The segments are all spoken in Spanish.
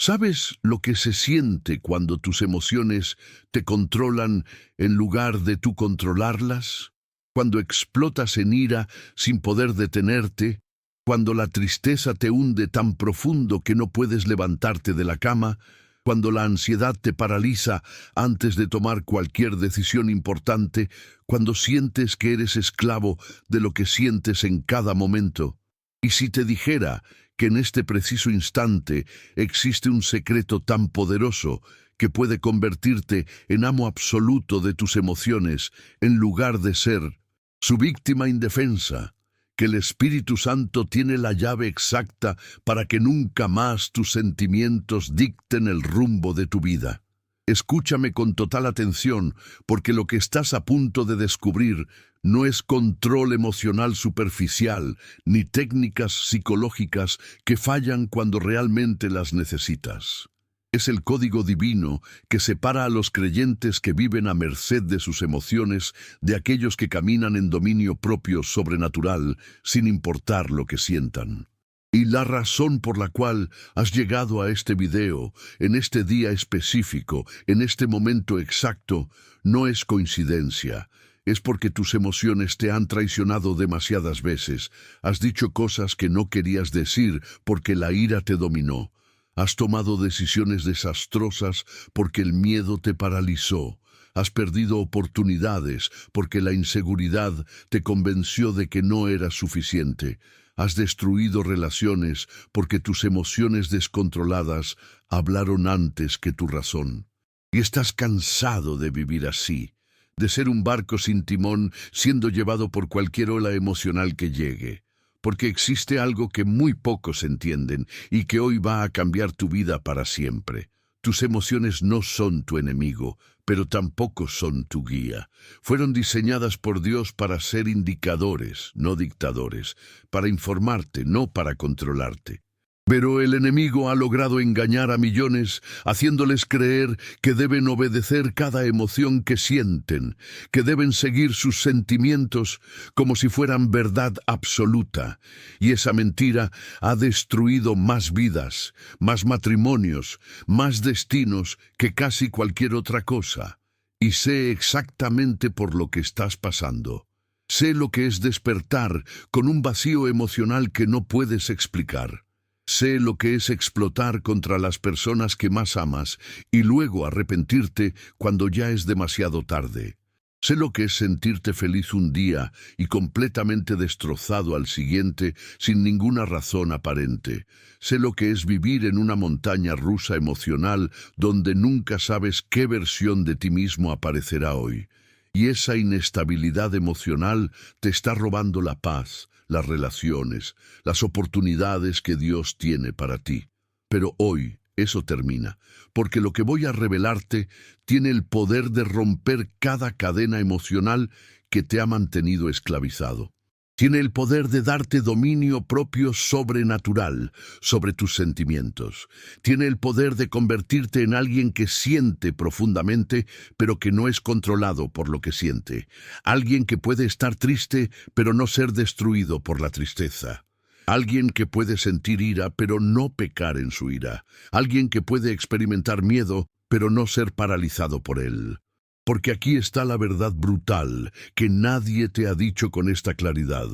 ¿Sabes lo que se siente cuando tus emociones te controlan en lugar de tú controlarlas? Cuando explotas en ira sin poder detenerte, cuando la tristeza te hunde tan profundo que no puedes levantarte de la cama, cuando la ansiedad te paraliza antes de tomar cualquier decisión importante, cuando sientes que eres esclavo de lo que sientes en cada momento. Y si te dijera que en este preciso instante existe un secreto tan poderoso que puede convertirte en amo absoluto de tus emociones en lugar de ser su víctima indefensa, que el Espíritu Santo tiene la llave exacta para que nunca más tus sentimientos dicten el rumbo de tu vida. Escúchame con total atención, porque lo que estás a punto de descubrir no es control emocional superficial, ni técnicas psicológicas que fallan cuando realmente las necesitas. Es el código divino que separa a los creyentes que viven a merced de sus emociones de aquellos que caminan en dominio propio sobrenatural, sin importar lo que sientan. Y la razón por la cual has llegado a este video, en este día específico, en este momento exacto, no es coincidencia. Es porque tus emociones te han traicionado demasiadas veces. Has dicho cosas que no querías decir porque la ira te dominó. Has tomado decisiones desastrosas porque el miedo te paralizó. Has perdido oportunidades porque la inseguridad te convenció de que no eras suficiente. Has destruido relaciones porque tus emociones descontroladas hablaron antes que tu razón. Y estás cansado de vivir así, de ser un barco sin timón siendo llevado por cualquier ola emocional que llegue. Porque existe algo que muy pocos entienden y que hoy va a cambiar tu vida para siempre. Tus emociones no son tu enemigo, pero tampoco son tu guía. Fueron diseñadas por Dios para ser indicadores, no dictadores, para informarte, no para controlarte. Pero el enemigo ha logrado engañar a millones, haciéndoles creer que deben obedecer cada emoción que sienten, que deben seguir sus sentimientos como si fueran verdad absoluta. Y esa mentira ha destruido más vidas, más matrimonios, más destinos que casi cualquier otra cosa. Y sé exactamente por lo que estás pasando. Sé lo que es despertar con un vacío emocional que no puedes explicar. Sé lo que es explotar contra las personas que más amas y luego arrepentirte cuando ya es demasiado tarde. Sé lo que es sentirte feliz un día y completamente destrozado al siguiente sin ninguna razón aparente. Sé lo que es vivir en una montaña rusa emocional donde nunca sabes qué versión de ti mismo aparecerá hoy. Y esa inestabilidad emocional te está robando la paz, las relaciones, las oportunidades que Dios tiene para ti. Pero hoy eso termina, porque lo que voy a revelarte tiene el poder de romper cada cadena emocional que te ha mantenido esclavizado. Tiene el poder de darte dominio propio sobrenatural sobre tus sentimientos. Tiene el poder de convertirte en alguien que siente profundamente, pero que no es controlado por lo que siente. Alguien que puede estar triste, pero no ser destruido por la tristeza. Alguien que puede sentir ira, pero no pecar en su ira. Alguien que puede experimentar miedo, pero no ser paralizado por él. Porque aquí está la verdad brutal que nadie te ha dicho con esta claridad.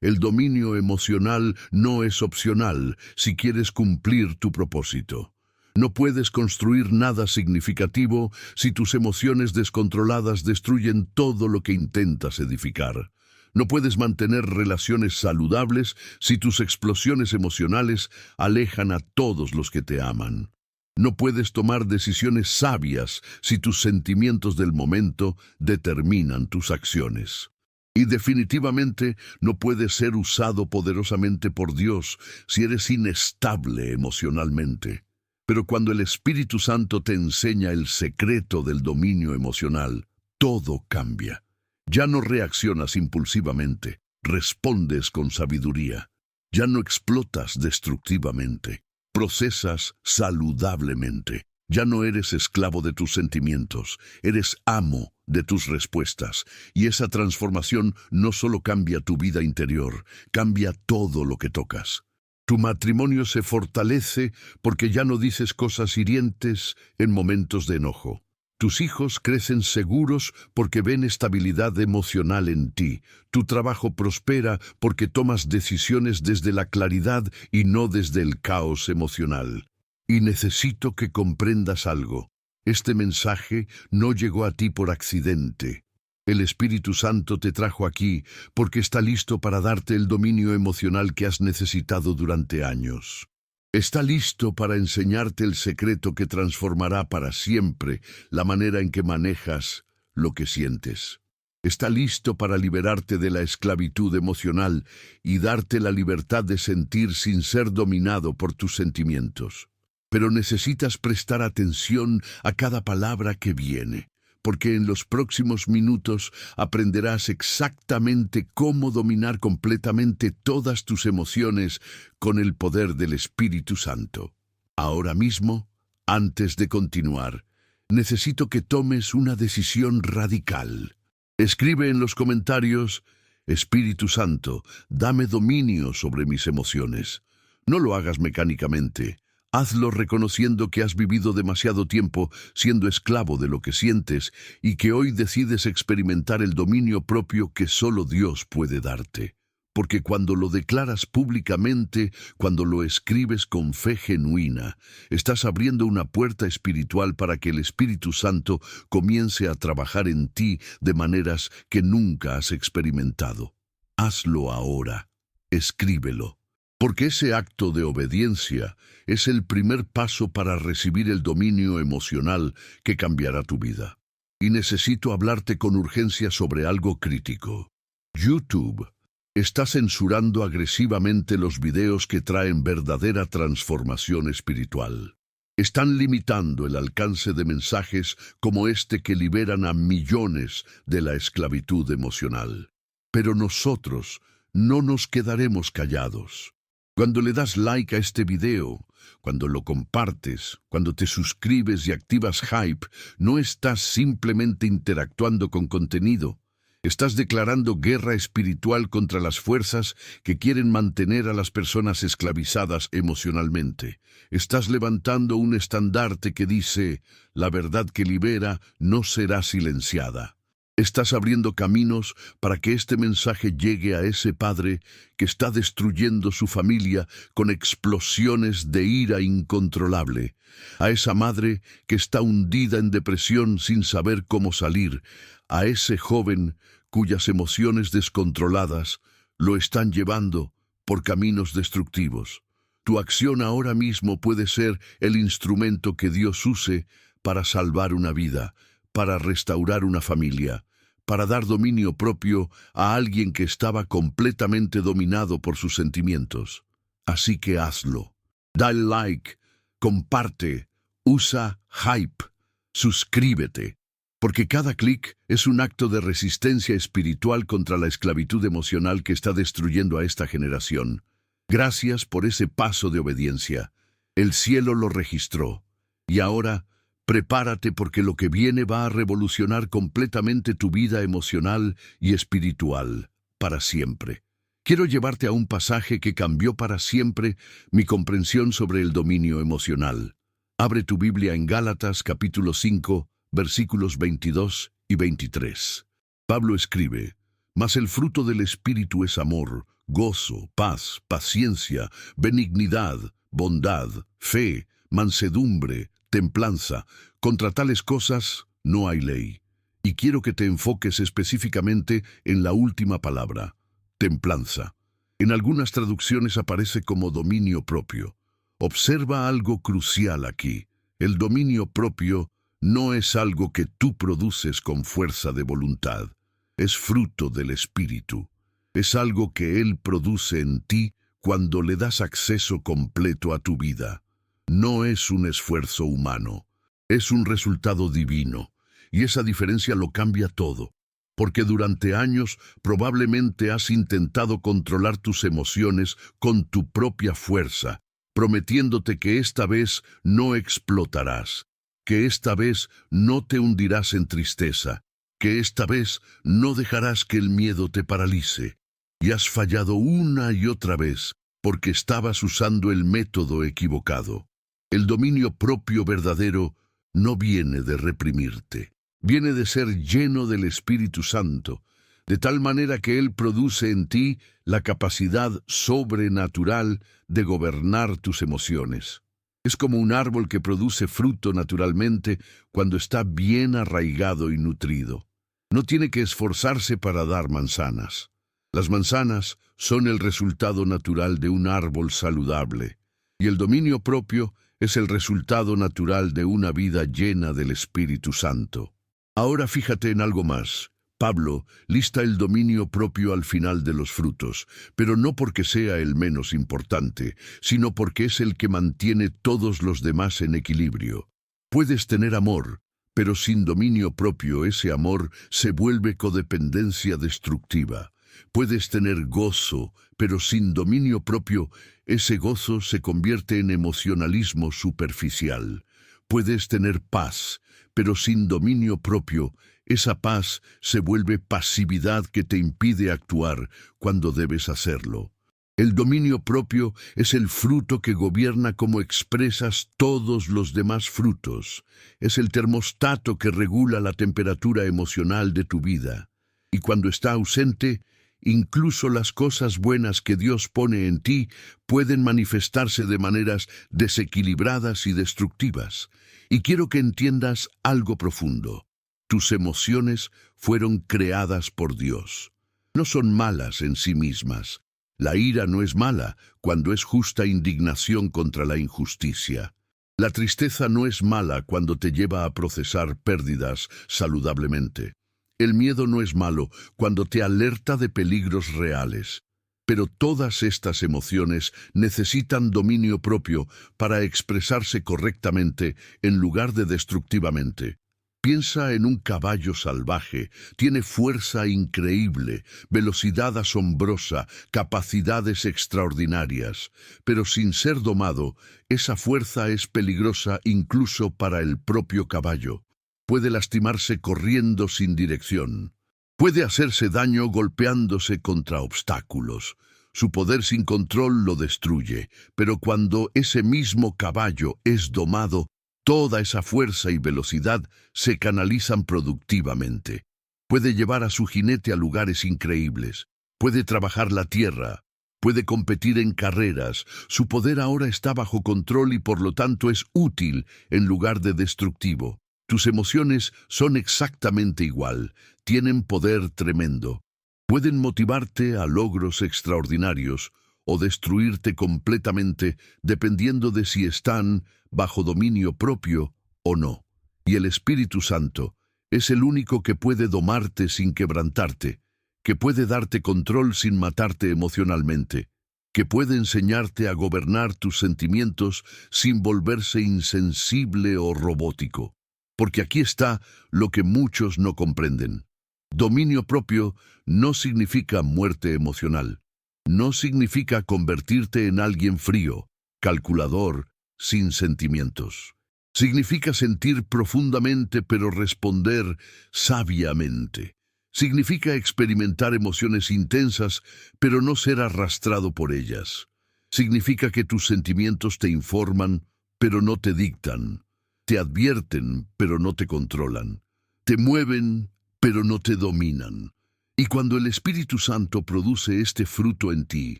El dominio emocional no es opcional si quieres cumplir tu propósito. No puedes construir nada significativo si tus emociones descontroladas destruyen todo lo que intentas edificar. No puedes mantener relaciones saludables si tus explosiones emocionales alejan a todos los que te aman. No puedes tomar decisiones sabias si tus sentimientos del momento determinan tus acciones. Y definitivamente no puedes ser usado poderosamente por Dios si eres inestable emocionalmente. Pero cuando el Espíritu Santo te enseña el secreto del dominio emocional, todo cambia. Ya no reaccionas impulsivamente, respondes con sabiduría. Ya no explotas destructivamente. Procesas saludablemente. Ya no eres esclavo de tus sentimientos, eres amo de tus respuestas. Y esa transformación no solo cambia tu vida interior, cambia todo lo que tocas. Tu matrimonio se fortalece porque ya no dices cosas hirientes en momentos de enojo. Tus hijos crecen seguros porque ven estabilidad emocional en ti. Tu trabajo prospera porque tomas decisiones desde la claridad y no desde el caos emocional. Y necesito que comprendas algo. Este mensaje no llegó a ti por accidente. El Espíritu Santo te trajo aquí porque está listo para darte el dominio emocional que has necesitado durante años. Está listo para enseñarte el secreto que transformará para siempre la manera en que manejas lo que sientes. Está listo para liberarte de la esclavitud emocional y darte la libertad de sentir sin ser dominado por tus sentimientos. Pero necesitas prestar atención a cada palabra que viene, porque en los próximos minutos aprenderás exactamente cómo dominar completamente todas tus emociones con el poder del Espíritu Santo. Ahora mismo, antes de continuar, necesito que tomes una decisión radical. Escribe en los comentarios: Espíritu Santo, dame dominio sobre mis emociones. No lo hagas mecánicamente. Hazlo reconociendo que has vivido demasiado tiempo siendo esclavo de lo que sientes y que hoy decides experimentar el dominio propio que solo Dios puede darte. Porque cuando lo declaras públicamente, cuando lo escribes con fe genuina, estás abriendo una puerta espiritual para que el Espíritu Santo comience a trabajar en ti de maneras que nunca has experimentado. Hazlo ahora. Escríbelo. Porque ese acto de obediencia es el primer paso para recibir el dominio emocional que cambiará tu vida. Y necesito hablarte con urgencia sobre algo crítico. YouTube está censurando agresivamente los videos que traen verdadera transformación espiritual. Están limitando el alcance de mensajes como este que liberan a millones de la esclavitud emocional. Pero nosotros no nos quedaremos callados. Cuando le das like a este video, cuando lo compartes, cuando te suscribes y activas Hype, no estás simplemente interactuando con contenido. Estás declarando guerra espiritual contra las fuerzas que quieren mantener a las personas esclavizadas emocionalmente. Estás levantando un estandarte que dice: la verdad que libera no será silenciada. Estás abriendo caminos para que este mensaje llegue a ese padre que está destruyendo su familia con explosiones de ira incontrolable, a esa madre que está hundida en depresión sin saber cómo salir, a ese joven cuyas emociones descontroladas lo están llevando por caminos destructivos. Tu acción ahora mismo puede ser el instrumento que Dios use para salvar una vida, para restaurar una familia, para dar dominio propio a alguien que estaba completamente dominado por sus sentimientos. Así que hazlo. Dale like, comparte, usa Hype, suscríbete, porque cada clic es un acto de resistencia espiritual contra la esclavitud emocional que está destruyendo a esta generación. Gracias por ese paso de obediencia. El cielo lo registró. Y ahora, prepárate porque lo que viene va a revolucionar completamente tu vida emocional y espiritual, para siempre. Quiero llevarte a un pasaje que cambió para siempre mi comprensión sobre el dominio emocional. Abre tu Biblia en Gálatas capítulo 5, versículos 22 y 23. Pablo escribe: Mas el fruto del Espíritu es amor, gozo, paz, paciencia, benignidad, bondad, fe, mansedumbre, templanza. Contra tales cosas no hay ley. Y quiero que te enfoques específicamente en la última palabra, templanza. En algunas traducciones aparece como dominio propio. Observa algo crucial aquí. El dominio propio no es algo que tú produces con fuerza de voluntad. Es fruto del Espíritu. Es algo que Él produce en ti cuando le das acceso completo a tu vida. No es un esfuerzo humano, es un resultado divino, y esa diferencia lo cambia todo, porque durante años probablemente has intentado controlar tus emociones con tu propia fuerza, prometiéndote que esta vez no explotarás, que esta vez no te hundirás en tristeza, que esta vez no dejarás que el miedo te paralice. Y has fallado una y otra vez, porque estabas usando el método equivocado. El dominio propio verdadero no viene de reprimirte, viene de ser lleno del Espíritu Santo, de tal manera que Él produce en ti la capacidad sobrenatural de gobernar tus emociones. Es como un árbol que produce fruto naturalmente cuando está bien arraigado y nutrido. No tiene que esforzarse para dar manzanas. Las manzanas son el resultado natural de un árbol saludable, y el dominio propio es el resultado natural de una vida llena del Espíritu Santo. Ahora fíjate en algo más. Pablo lista el dominio propio al final de los frutos, pero no porque sea el menos importante, sino porque es el que mantiene todos los demás en equilibrio. Puedes tener amor, pero sin dominio propio ese amor se vuelve codependencia destructiva. Puedes tener gozo, pero sin dominio propio ese gozo se convierte en emocionalismo superficial. Puedes tener paz, pero sin dominio propio esa paz se vuelve pasividad que te impide actuar cuando debes hacerlo. El dominio propio es el fruto que gobierna cómo expresas todos los demás frutos. Es el termostato que regula la temperatura emocional de tu vida. Y cuando está ausente, incluso las cosas buenas que Dios pone en ti pueden manifestarse de maneras desequilibradas y destructivas. Y quiero que entiendas algo profundo. Tus emociones fueron creadas por Dios. No son malas en sí mismas. La ira no es mala cuando es justa indignación contra la injusticia. La tristeza no es mala cuando te lleva a procesar pérdidas saludablemente. El miedo no es malo cuando te alerta de peligros reales. Pero todas estas emociones necesitan dominio propio para expresarse correctamente en lugar de destructivamente. Piensa en un caballo salvaje, tiene fuerza increíble, velocidad asombrosa, capacidades extraordinarias, pero sin ser domado, esa fuerza es peligrosa incluso para el propio caballo. Puede lastimarse corriendo sin dirección. Puede hacerse daño golpeándose contra obstáculos. Su poder sin control lo destruye, pero cuando ese mismo caballo es domado, toda esa fuerza y velocidad se canalizan productivamente. Puede llevar a su jinete a lugares increíbles. Puede trabajar la tierra. Puede competir en carreras. Su poder ahora está bajo control y por lo tanto es útil en lugar de destructivo. Tus emociones son exactamente igual. Tienen poder tremendo. Pueden motivarte a logros extraordinarios o destruirte completamente dependiendo de si están bajo dominio propio o no. Y el Espíritu Santo es el único que puede domarte sin quebrantarte, que puede darte control sin matarte emocionalmente, que puede enseñarte a gobernar tus sentimientos sin volverse insensible o robótico. Porque aquí está lo que muchos no comprenden. Dominio propio no significa muerte emocional. No significa convertirte en alguien frío, calculador, sin sentimientos. Significa sentir profundamente pero responder sabiamente. Significa experimentar emociones intensas pero no ser arrastrado por ellas. Significa que tus sentimientos te informan pero no te dictan. Te advierten pero no te controlan. Te mueven pero no te dominan. Y cuando el Espíritu Santo produce este fruto en ti,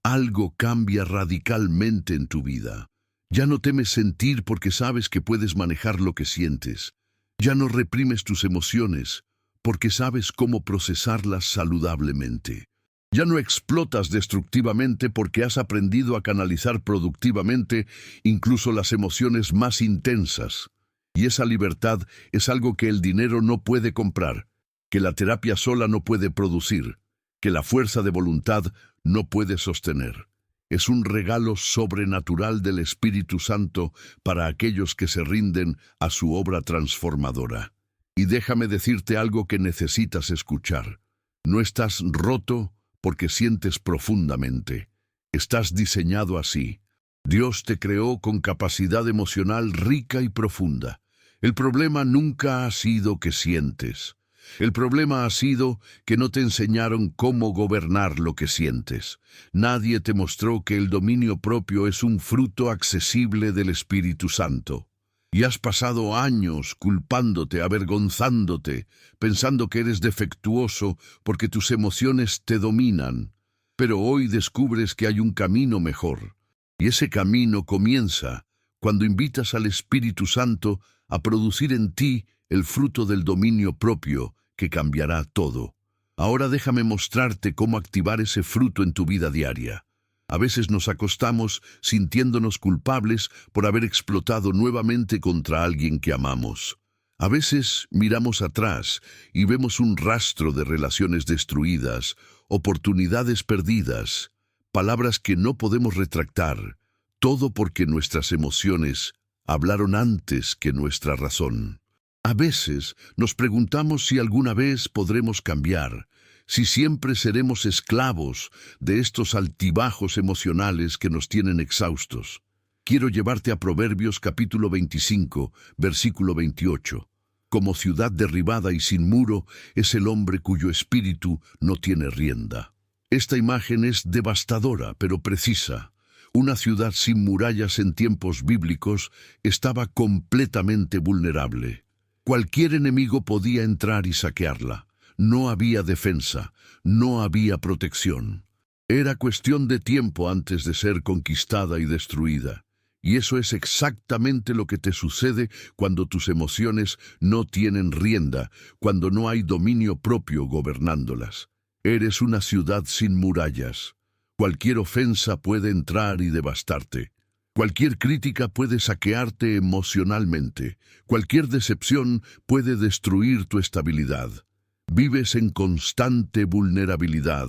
algo cambia radicalmente en tu vida. Ya no temes sentir porque sabes que puedes manejar lo que sientes. Ya no reprimes tus emociones porque sabes cómo procesarlas saludablemente. Ya no explotas destructivamente porque has aprendido a canalizar productivamente incluso las emociones más intensas. Y esa libertad es algo que el dinero no puede comprar, que la terapia sola no puede producir, que la fuerza de voluntad no puede sostener. Es un regalo sobrenatural del Espíritu Santo para aquellos que se rinden a su obra transformadora. Y déjame decirte algo que necesitas escuchar. No estás roto porque sientes profundamente. Estás diseñado así. Dios te creó con capacidad emocional rica y profunda. El problema nunca ha sido que sientes. El problema ha sido que no te enseñaron cómo gobernar lo que sientes. Nadie te mostró que el dominio propio es un fruto accesible del Espíritu Santo. Y has pasado años culpándote, avergonzándote, pensando que eres defectuoso porque tus emociones te dominan. Pero hoy descubres que hay un camino mejor. Y ese camino comienza cuando invitas al Espíritu Santo a producir en ti el fruto del dominio propio que cambiará todo. Ahora déjame mostrarte cómo activar ese fruto en tu vida diaria. A veces nos acostamos sintiéndonos culpables por haber explotado nuevamente contra alguien que amamos. A veces miramos atrás y vemos un rastro de relaciones destruidas, oportunidades perdidas, palabras que no podemos retractar, todo porque nuestras emociones hablaron antes que nuestra razón. A veces nos preguntamos si alguna vez podremos cambiar, si siempre seremos esclavos de estos altibajos emocionales que nos tienen exhaustos. Quiero llevarte a Proverbios capítulo 25, versículo 28. Como ciudad derribada y sin muro es el hombre cuyo espíritu no tiene rienda. Esta imagen es devastadora, pero precisa. Una ciudad sin murallas en tiempos bíblicos estaba completamente vulnerable. Cualquier enemigo podía entrar y saquearla. No había defensa, no había protección. Era cuestión de tiempo antes de ser conquistada y destruida. Y eso es exactamente lo que te sucede cuando tus emociones no tienen rienda, cuando no hay dominio propio gobernándolas. Eres una ciudad sin murallas. Cualquier ofensa puede entrar y devastarte. Cualquier crítica puede saquearte emocionalmente. Cualquier decepción puede destruir tu estabilidad. Vives en constante vulnerabilidad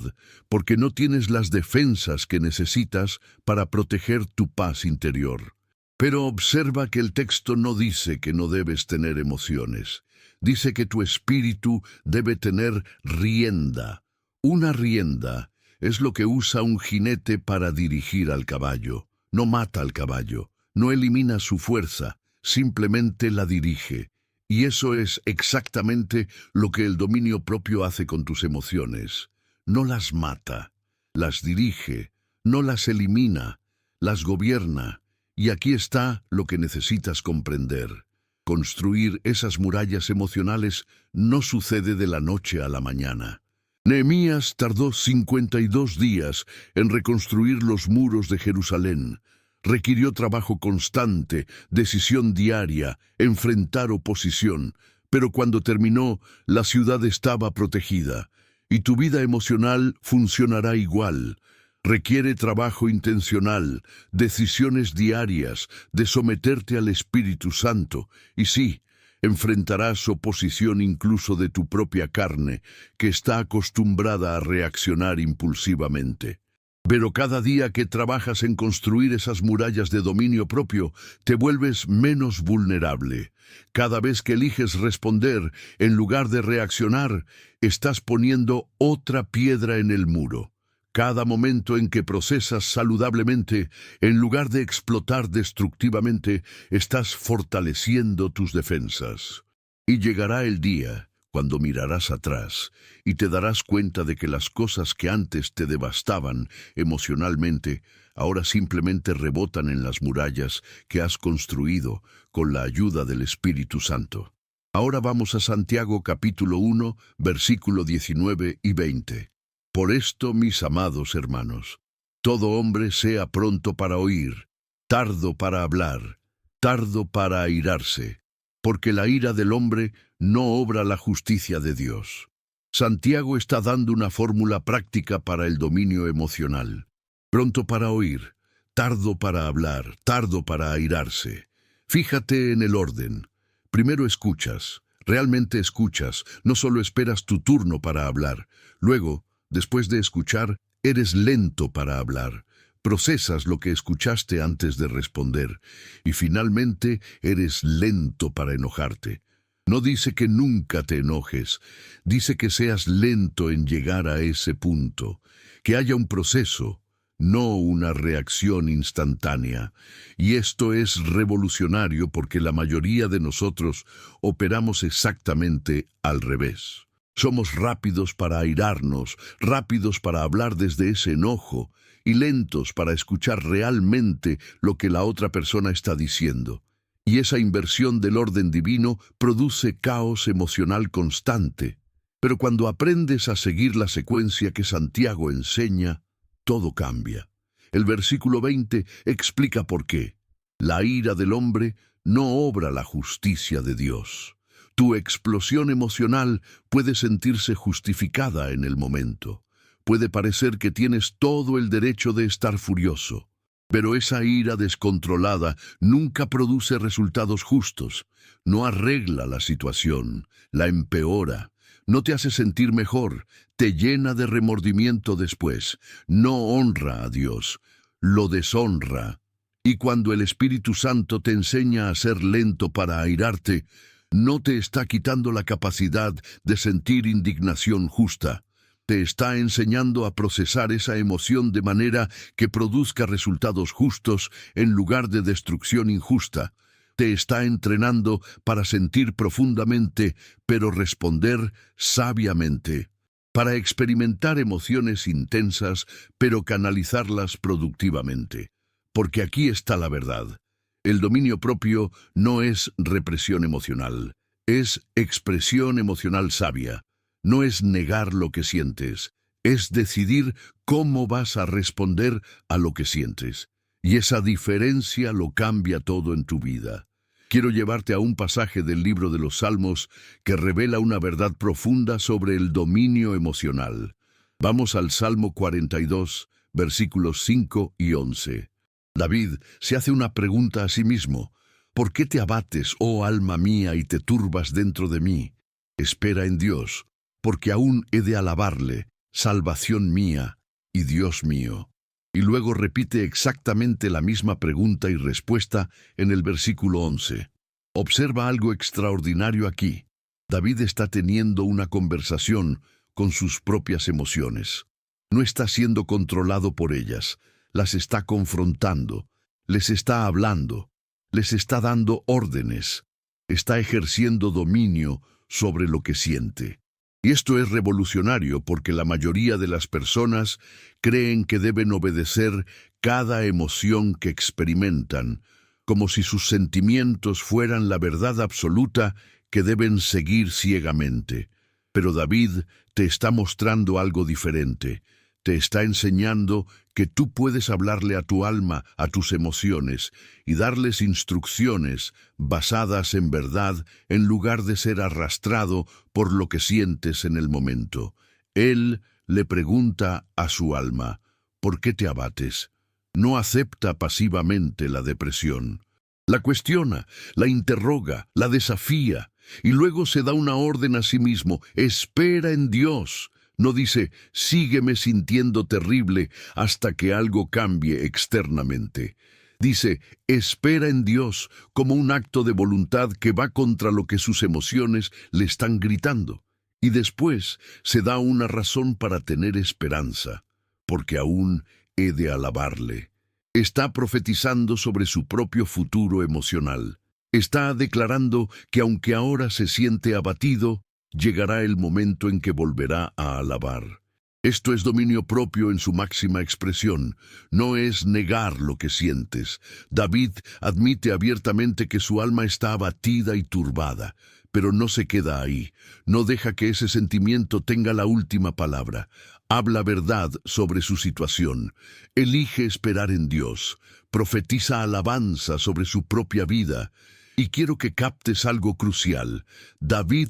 porque no tienes las defensas que necesitas para proteger tu paz interior. Pero observa que el texto no dice que no debes tener emociones. Dice que tu espíritu debe tener rienda. Una rienda es lo que usa un jinete para dirigir al caballo. No mata al caballo, no elimina su fuerza, simplemente la dirige. Y eso es exactamente lo que el dominio propio hace con tus emociones. No las mata, las dirige, no las elimina, las gobierna. Y aquí está lo que necesitas comprender. Construir esas murallas emocionales no sucede de la noche a la mañana. Nehemías tardó 52 días en reconstruir los muros de Jerusalén. Requirió trabajo constante, decisión diaria, enfrentar oposición. Pero cuando terminó, la ciudad estaba protegida. Y tu vida emocional funcionará igual. Requiere trabajo intencional, decisiones diarias, de someterte al Espíritu Santo. Y sí, enfrentarás oposición incluso de tu propia carne, que está acostumbrada a reaccionar impulsivamente. Pero cada día que trabajas en construir esas murallas de dominio propio, te vuelves menos vulnerable. Cada vez que eliges responder, en lugar de reaccionar, estás poniendo otra piedra en el muro. Cada momento en que procesas saludablemente, en lugar de explotar destructivamente, estás fortaleciendo tus defensas. Y llegará el día cuando mirarás atrás y te darás cuenta de que las cosas que antes te devastaban emocionalmente, ahora simplemente rebotan en las murallas que has construido con la ayuda del Espíritu Santo. Ahora vamos a Santiago capítulo 1, versículo 19 y 20. Por esto, mis amados hermanos, todo hombre sea pronto para oír, tardo para hablar, tardo para airarse, porque la ira del hombre no obra la justicia de Dios. Santiago está dando una fórmula práctica para el dominio emocional. Pronto para oír, tardo para hablar, tardo para airarse. Fíjate en el orden. Primero escuchas, realmente escuchas, no solo esperas tu turno para hablar. Luego, después de escuchar, eres lento para hablar. Procesas lo que escuchaste antes de responder. Y finalmente, eres lento para enojarte. No dice que nunca te enojes, dice que seas lento en llegar a ese punto, que haya un proceso, no una reacción instantánea. Y esto es revolucionario porque la mayoría de nosotros operamos exactamente al revés. Somos rápidos para airarnos, rápidos para hablar desde ese enojo y lentos para escuchar realmente lo que la otra persona está diciendo. Y esa inversión del orden divino produce caos emocional constante. Pero cuando aprendes a seguir la secuencia que Santiago enseña, todo cambia. El versículo 20 explica por qué. La ira del hombre no obra la justicia de Dios. Tu explosión emocional puede sentirse justificada en el momento. Puede parecer que tienes todo el derecho de estar furioso. Pero esa ira descontrolada nunca produce resultados justos. No arregla la situación, la empeora. No te hace sentir mejor, te llena de remordimiento después. No honra a Dios, lo deshonra. Y cuando el Espíritu Santo te enseña a ser lento para airarte, no te está quitando la capacidad de sentir indignación justa. Te está enseñando a procesar esa emoción de manera que produzca resultados justos en lugar de destrucción injusta. Te está entrenando para sentir profundamente, pero responder sabiamente. Para experimentar emociones intensas, pero canalizarlas productivamente. Porque aquí está la verdad. El dominio propio no es represión emocional, es expresión emocional sabia. No es negar lo que sientes, es decidir cómo vas a responder a lo que sientes. Y esa diferencia lo cambia todo en tu vida. Quiero llevarte a un pasaje del libro de los Salmos que revela una verdad profunda sobre el dominio emocional. Vamos al Salmo 42, versículos 5 y 11. David se hace una pregunta a sí mismo. ¿Por qué te abates, oh alma mía, y te turbas dentro de mí? Espera en Dios, porque aún he de alabarle, salvación mía y Dios mío. Y luego repite exactamente la misma pregunta y respuesta en el versículo 11. Observa algo extraordinario aquí. David está teniendo una conversación con sus propias emociones. No está siendo controlado por ellas. Las está confrontando, les está hablando, les está dando órdenes, está ejerciendo dominio sobre lo que siente. Y esto es revolucionario porque la mayoría de las personas creen que deben obedecer cada emoción que experimentan, como si sus sentimientos fueran la verdad absoluta que deben seguir ciegamente. Pero David te está mostrando algo diferente. Te está enseñando que tú puedes hablarle a tu alma, a tus emociones, y darles instrucciones basadas en verdad en lugar de ser arrastrado por lo que sientes en el momento. Él le pregunta a su alma, ¿por qué te abates? No acepta pasivamente la depresión. La cuestiona, la interroga, la desafía, y luego se da una orden a sí mismo, espera en Dios. No dice, sígueme sintiendo terrible hasta que algo cambie externamente. Dice, espera en Dios como un acto de voluntad que va contra lo que sus emociones le están gritando. Y después se da una razón para tener esperanza, porque aún he de alabarle. Está profetizando sobre su propio futuro emocional. Está declarando que aunque ahora se siente abatido, llegará el momento en que volverá a alabar. Esto es dominio propio en su máxima expresión. No es negar lo que sientes. David admite abiertamente que su alma está abatida y turbada, pero no se queda ahí. No deja que ese sentimiento tenga la última palabra. Habla verdad sobre su situación. Elige esperar en Dios. Profetiza alabanza sobre su propia vida. Y quiero que captes algo crucial. David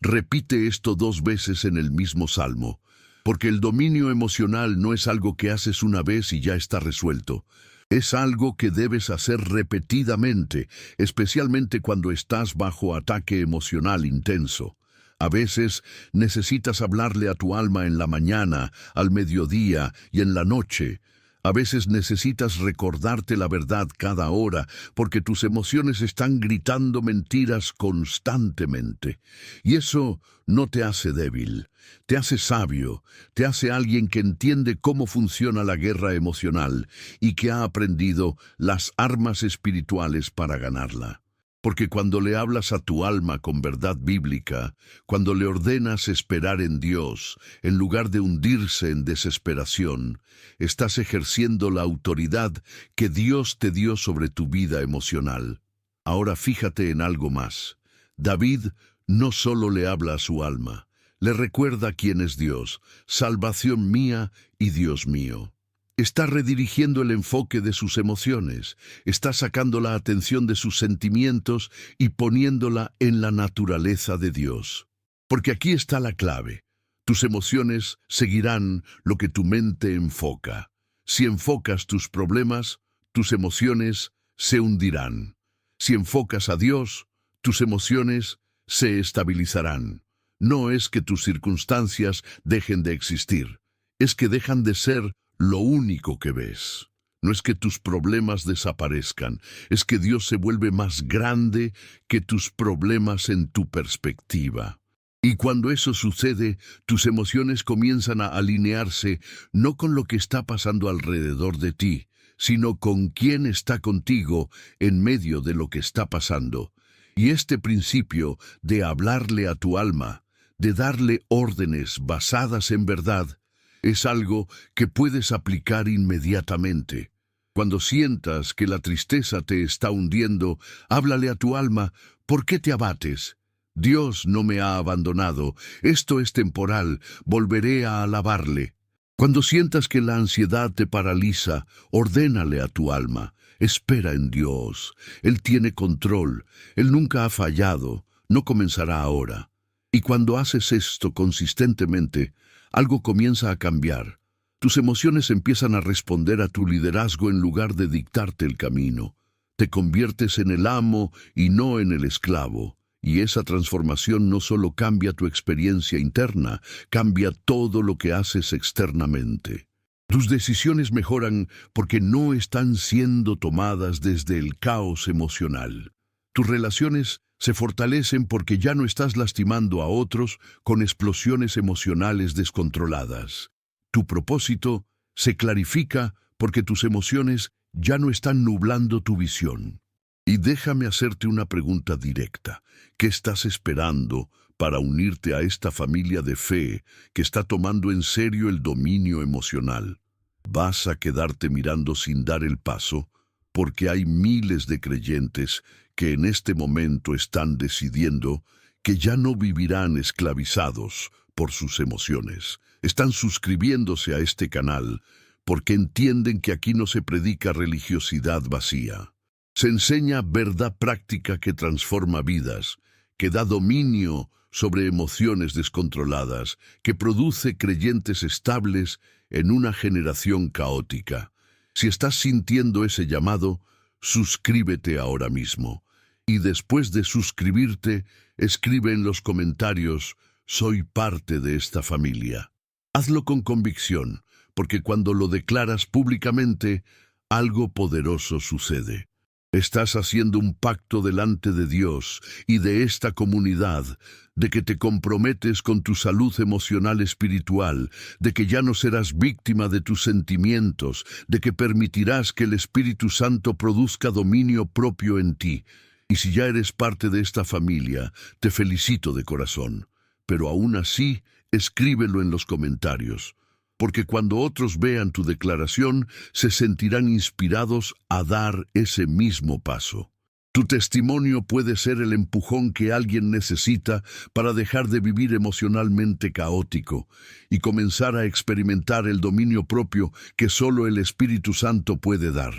repite esto 2 veces en el mismo salmo, porque el dominio emocional no es algo que haces una vez y ya está resuelto. Es algo que debes hacer repetidamente, especialmente cuando estás bajo ataque emocional intenso. A veces necesitas hablarle a tu alma en la mañana, al mediodía y en la noche. A veces necesitas recordarte la verdad cada hora, porque tus emociones están gritando mentiras constantemente. Y eso no te hace débil, te hace sabio, te hace alguien que entiende cómo funciona la guerra emocional y que ha aprendido las armas espirituales para ganarla. Porque cuando le hablas a tu alma con verdad bíblica, cuando le ordenas esperar en Dios, en lugar de hundirse en desesperación, estás ejerciendo la autoridad que Dios te dio sobre tu vida emocional. Ahora fíjate en algo más. David no solo le habla a su alma, le recuerda quién es Dios, salvación mía y Dios mío. Está redirigiendo el enfoque de sus emociones, está sacando la atención de sus sentimientos y poniéndola en la naturaleza de Dios. Porque aquí está la clave. Tus emociones seguirán lo que tu mente enfoca. Si enfocas tus problemas, tus emociones se hundirán. Si enfocas a Dios, tus emociones se estabilizarán. No es que tus circunstancias dejen de existir, es que dejan de ser lo único que ves. No es que tus problemas desaparezcan, es que Dios se vuelve más grande que tus problemas en tu perspectiva. Y cuando eso sucede, tus emociones comienzan a alinearse no con lo que está pasando alrededor de ti, sino con quién está contigo en medio de lo que está pasando. Y este principio de hablarle a tu alma, de darle órdenes basadas en verdad, es algo que puedes aplicar inmediatamente. Cuando sientas que la tristeza te está hundiendo, háblale a tu alma, ¿por qué te abates? Dios no me ha abandonado, esto es temporal, volveré a alabarle. Cuando sientas que la ansiedad te paraliza, ordénale a tu alma, espera en Dios, Él tiene control, Él nunca ha fallado, no comenzará ahora. Y cuando haces esto consistentemente, algo comienza a cambiar. Tus emociones empiezan a responder a tu liderazgo en lugar de dictarte el camino. Te conviertes en el amo y no en el esclavo. Y esa transformación no solo cambia tu experiencia interna, cambia todo lo que haces externamente. Tus decisiones mejoran porque no están siendo tomadas desde el caos emocional. Tus relaciones se fortalecen porque ya no estás lastimando a otros con explosiones emocionales descontroladas. Tu propósito se clarifica porque tus emociones ya no están nublando tu visión. Y déjame hacerte una pregunta directa. ¿Qué estás esperando para unirte a esta familia de fe que está tomando en serio el dominio emocional? ¿Vas a quedarte mirando sin dar el paso? Porque hay miles de creyentes que en este momento están decidiendo que ya no vivirán esclavizados por sus emociones. Están suscribiéndose a este canal porque entienden que aquí no se predica religiosidad vacía. Se enseña verdad práctica que transforma vidas, que da dominio sobre emociones descontroladas, que produce creyentes estables en una generación caótica. Si estás sintiendo ese llamado, suscríbete ahora mismo. Y después de suscribirte, escribe en los comentarios, soy parte de esta familia. Hazlo con convicción, porque cuando lo declaras públicamente, algo poderoso sucede. Estás haciendo un pacto delante de Dios y de esta comunidad, de que te comprometes con tu salud emocional espiritual, de que ya no serás víctima de tus sentimientos, de que permitirás que el Espíritu Santo produzca dominio propio en ti. Y si ya eres parte de esta familia, te felicito de corazón. Pero aún así, escríbelo en los comentarios. Porque cuando otros vean tu declaración, se sentirán inspirados a dar ese mismo paso. Tu testimonio puede ser el empujón que alguien necesita para dejar de vivir emocionalmente caótico y comenzar a experimentar el dominio propio que solo el Espíritu Santo puede dar.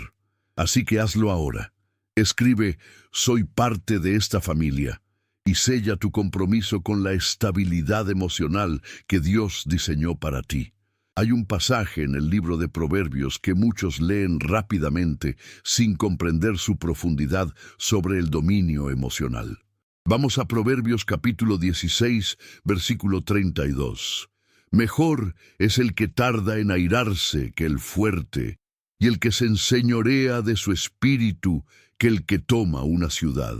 Así que hazlo ahora. Escribe, soy parte de esta familia, y sella tu compromiso con la estabilidad emocional que Dios diseñó para ti. Hay un pasaje en el libro de Proverbios que muchos leen rápidamente sin comprender su profundidad sobre el dominio emocional. Vamos a Proverbios capítulo 16, versículo 32. Mejor es el que tarda en airarse que el fuerte, y el que se enseñorea de su espíritu que el que toma una ciudad.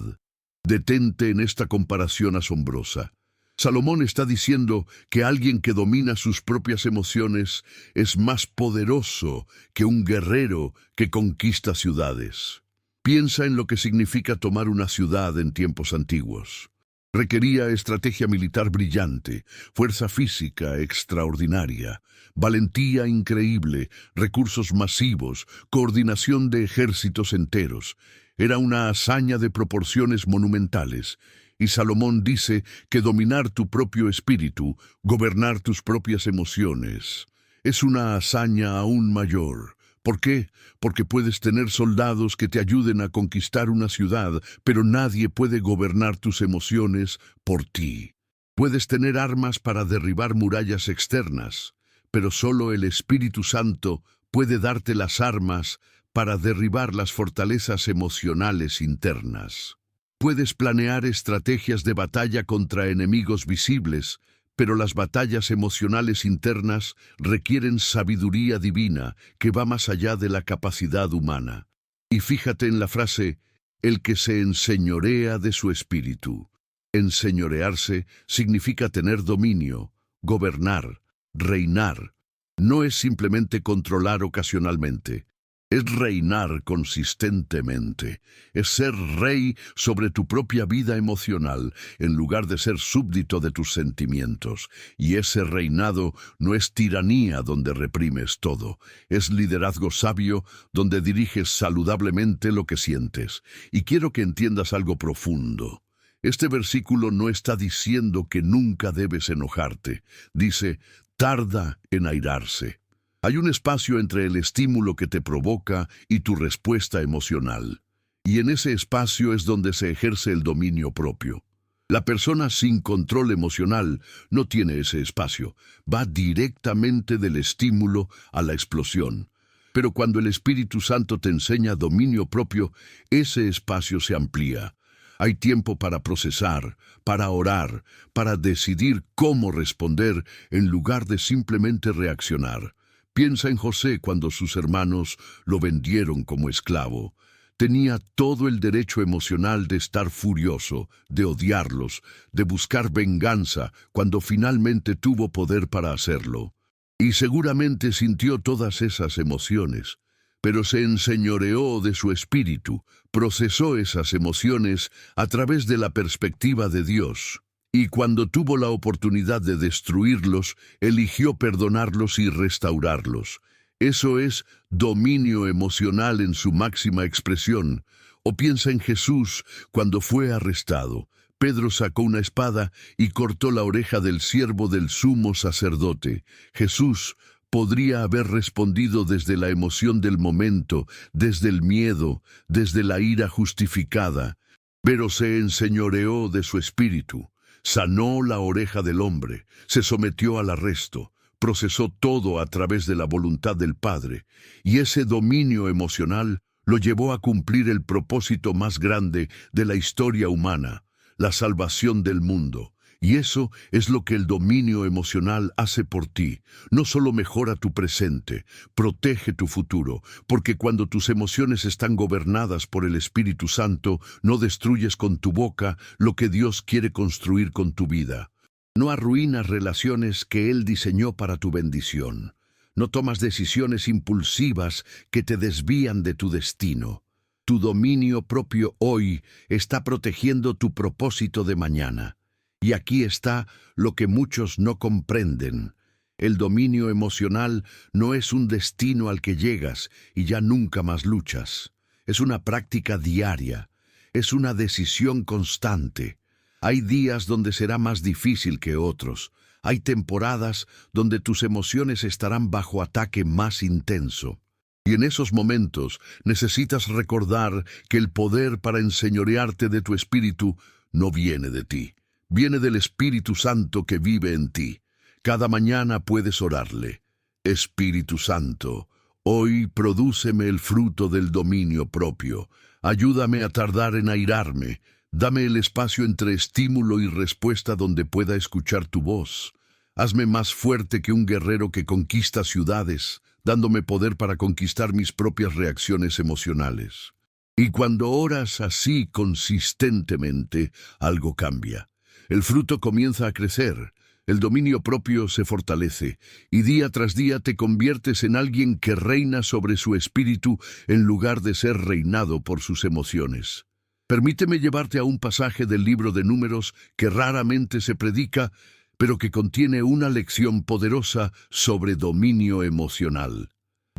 Detente en esta comparación asombrosa. Salomón está diciendo que alguien que domina sus propias emociones es más poderoso que un guerrero que conquista ciudades. Piensa en lo que significa tomar una ciudad en tiempos antiguos. Requería estrategia militar brillante, fuerza física extraordinaria, valentía increíble, recursos masivos, coordinación de ejércitos enteros. Era una hazaña de proporciones monumentales. Y Salomón dice que dominar tu propio espíritu, gobernar tus propias emociones, es una hazaña aún mayor. ¿Por qué? Porque puedes tener soldados que te ayuden a conquistar una ciudad, pero nadie puede gobernar tus emociones por ti. Puedes tener armas para derribar murallas externas, pero solo el Espíritu Santo puede darte las armas para derribar las fortalezas emocionales internas. Puedes planear estrategias de batalla contra enemigos visibles, pero las batallas emocionales internas requieren sabiduría divina que va más allá de la capacidad humana. Y fíjate en la frase, el que se enseñorea de su espíritu. Enseñorearse significa tener dominio, gobernar, reinar. No es simplemente controlar ocasionalmente. Es reinar consistentemente, es ser rey sobre tu propia vida emocional, en lugar de ser súbdito de tus sentimientos. Y ese reinado no es tiranía donde reprimes todo, es liderazgo sabio donde diriges saludablemente lo que sientes. Y quiero que entiendas algo profundo. Este versículo no está diciendo que nunca debes enojarte. Dice, tarda en airarse. Hay un espacio entre el estímulo que te provoca y tu respuesta emocional. Y en ese espacio es donde se ejerce el dominio propio. La persona sin control emocional no tiene ese espacio. Va directamente del estímulo a la explosión. Pero cuando el Espíritu Santo te enseña dominio propio, ese espacio se amplía. Hay tiempo para procesar, para orar, para decidir cómo responder en lugar de simplemente reaccionar. Piensa en José cuando sus hermanos lo vendieron como esclavo. Tenía todo el derecho emocional de estar furioso, de odiarlos, de buscar venganza cuando finalmente tuvo poder para hacerlo. Y seguramente sintió todas esas emociones, pero se enseñoreó de su espíritu, procesó esas emociones a través de la perspectiva de Dios. Y cuando tuvo la oportunidad de destruirlos, eligió perdonarlos y restaurarlos. Eso es dominio emocional en su máxima expresión. O piensa en Jesús cuando fue arrestado. Pedro sacó una espada y cortó la oreja del siervo del sumo sacerdote. Jesús podría haber respondido desde la emoción del momento, desde el miedo, desde la ira justificada, pero se enseñoreó de su espíritu. Sanó la oreja del hombre, se sometió al arresto, procesó todo a través de la voluntad del Padre, y ese dominio emocional lo llevó a cumplir el propósito más grande de la historia humana, la salvación del mundo. Y eso es lo que el dominio emocional hace por ti. No solo mejora tu presente, protege tu futuro, porque cuando tus emociones están gobernadas por el Espíritu Santo, no destruyes con tu boca lo que Dios quiere construir con tu vida. No arruinas relaciones que Él diseñó para tu bendición. No tomas decisiones impulsivas que te desvían de tu destino. Tu dominio propio hoy está protegiendo tu propósito de mañana. Y aquí está lo que muchos no comprenden. El dominio emocional no es un destino al que llegas y ya nunca más luchas. Es una práctica diaria. Es una decisión constante. Hay días donde será más difícil que otros. Hay temporadas donde tus emociones estarán bajo ataque más intenso. Y en esos momentos necesitas recordar que el poder para enseñorearte de tu espíritu no viene de ti. Viene del Espíritu Santo que vive en ti. Cada mañana puedes orarle. Espíritu Santo, hoy prodúceme el fruto del dominio propio. Ayúdame a tardar en airarme. Dame el espacio entre estímulo y respuesta donde pueda escuchar tu voz. Hazme más fuerte que un guerrero que conquista ciudades, dándome poder para conquistar mis propias reacciones emocionales. Y cuando oras así consistentemente, algo cambia. El fruto comienza a crecer. El dominio propio se fortalece, y día tras día te conviertes en alguien que reina sobre su espíritu en lugar de ser reinado por sus emociones. Permíteme llevarte a un pasaje del libro de Números que raramente se predica, pero que contiene una lección poderosa sobre dominio emocional.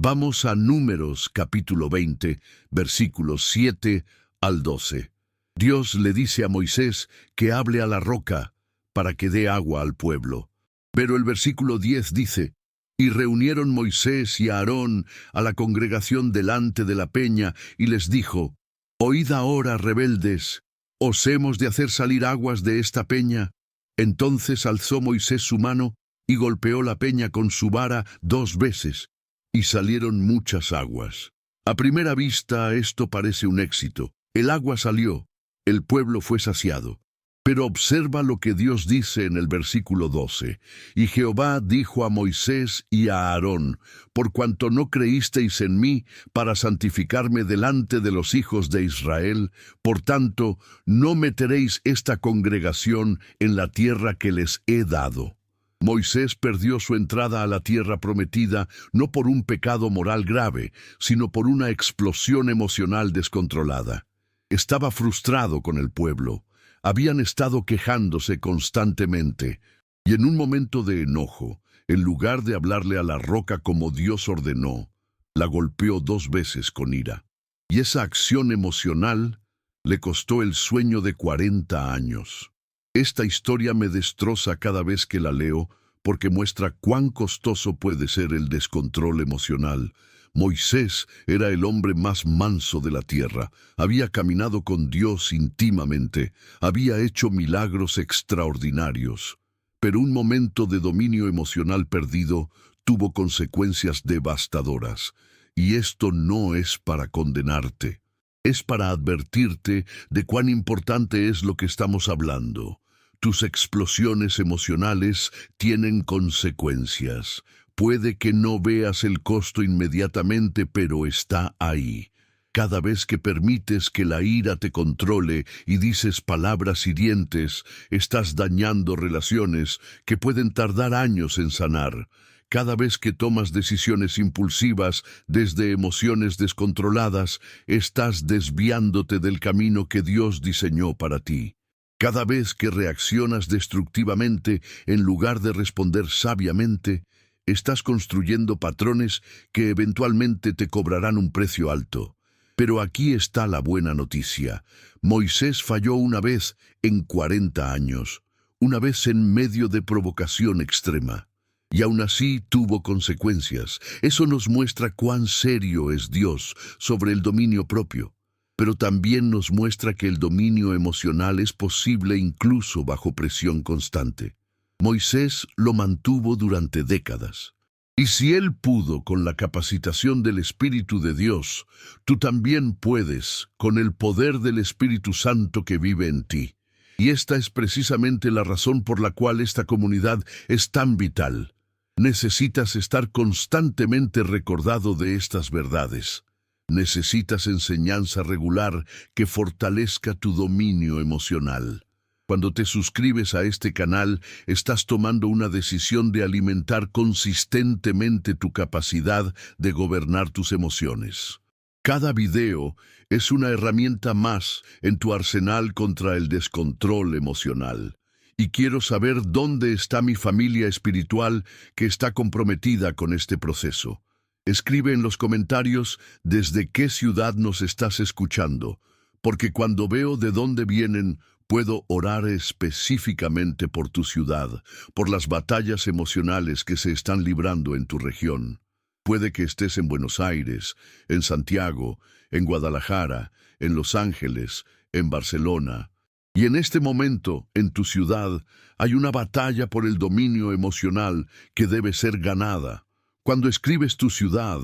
Vamos a Números capítulo 20, versículos 7 al 12. Dios le dice a Moisés que hable a la roca para que dé agua al pueblo. Pero el versículo 10 dice: Y reunieron Moisés y Aarón a la congregación delante de la peña, y les dijo: Oíd ahora, rebeldes, ¿os hemos de hacer salir aguas de esta peña? Entonces alzó Moisés su mano y golpeó la peña con su vara 2 veces, y salieron muchas aguas. A primera vista esto parece un éxito. El agua salió, el pueblo fue saciado. Pero observa lo que Dios dice en el versículo 12. Y Jehová dijo a Moisés y a Aarón: Por cuanto no creísteis en mí para santificarme delante de los hijos de Israel, por tanto, no meteréis esta congregación en la tierra que les he dado. Moisés perdió su entrada a la tierra prometida no por un pecado moral grave, sino por una explosión emocional descontrolada. Estaba frustrado con el pueblo. Habían estado quejándose constantemente, y en un momento de enojo, en lugar de hablarle a la roca como Dios ordenó, la golpeó 2 veces con ira. Y esa acción emocional le costó el sueño de 40 años. Esta historia me destroza cada vez que la leo, porque muestra cuán costoso puede ser el descontrol emocional. Moisés era el hombre más manso de la tierra, había caminado con Dios íntimamente, había hecho milagros extraordinarios. Pero un momento de dominio emocional perdido tuvo consecuencias devastadoras. Y esto no es para condenarte, es para advertirte de cuán importante es lo que estamos hablando. Tus explosiones emocionales tienen consecuencias. Puede que no veas el costo inmediatamente, pero está ahí. Cada vez que permites que la ira te controle y dices palabras hirientes, estás dañando relaciones que pueden tardar años en sanar. Cada vez que tomas decisiones impulsivas desde emociones descontroladas, estás desviándote del camino que Dios diseñó para ti. Cada vez que reaccionas destructivamente en lugar de responder sabiamente, estás construyendo patrones que eventualmente te cobrarán un precio alto. Pero aquí está la buena noticia. Moisés falló una vez en 40 años, una vez en medio de provocación extrema. Y aún así tuvo consecuencias. Eso nos muestra cuán serio es Dios sobre el dominio propio. Pero también nos muestra que el dominio emocional es posible incluso bajo presión constante. Moisés lo mantuvo durante décadas. Y si él pudo con la capacitación del Espíritu de Dios, tú también puedes con el poder del Espíritu Santo que vive en ti. Y esta es precisamente la razón por la cual esta comunidad es tan vital. Necesitas estar constantemente recordado de estas verdades. Necesitas enseñanza regular que fortalezca tu dominio emocional. Cuando te suscribes a este canal, estás tomando una decisión de alimentar consistentemente tu capacidad de gobernar tus emociones. Cada video es una herramienta más en tu arsenal contra el descontrol emocional. Y quiero saber dónde está mi familia espiritual que está comprometida con este proceso. Escribe en los comentarios desde qué ciudad nos estás escuchando, porque cuando veo de dónde vienen, puedo orar específicamente por tu ciudad, por las batallas emocionales que se están librando en tu región. Puede que estés en Buenos Aires, en Santiago, en Guadalajara, en Los Ángeles, en Barcelona. Y en este momento, en tu ciudad, hay una batalla por el dominio emocional que debe ser ganada. Cuando escribes tu ciudad,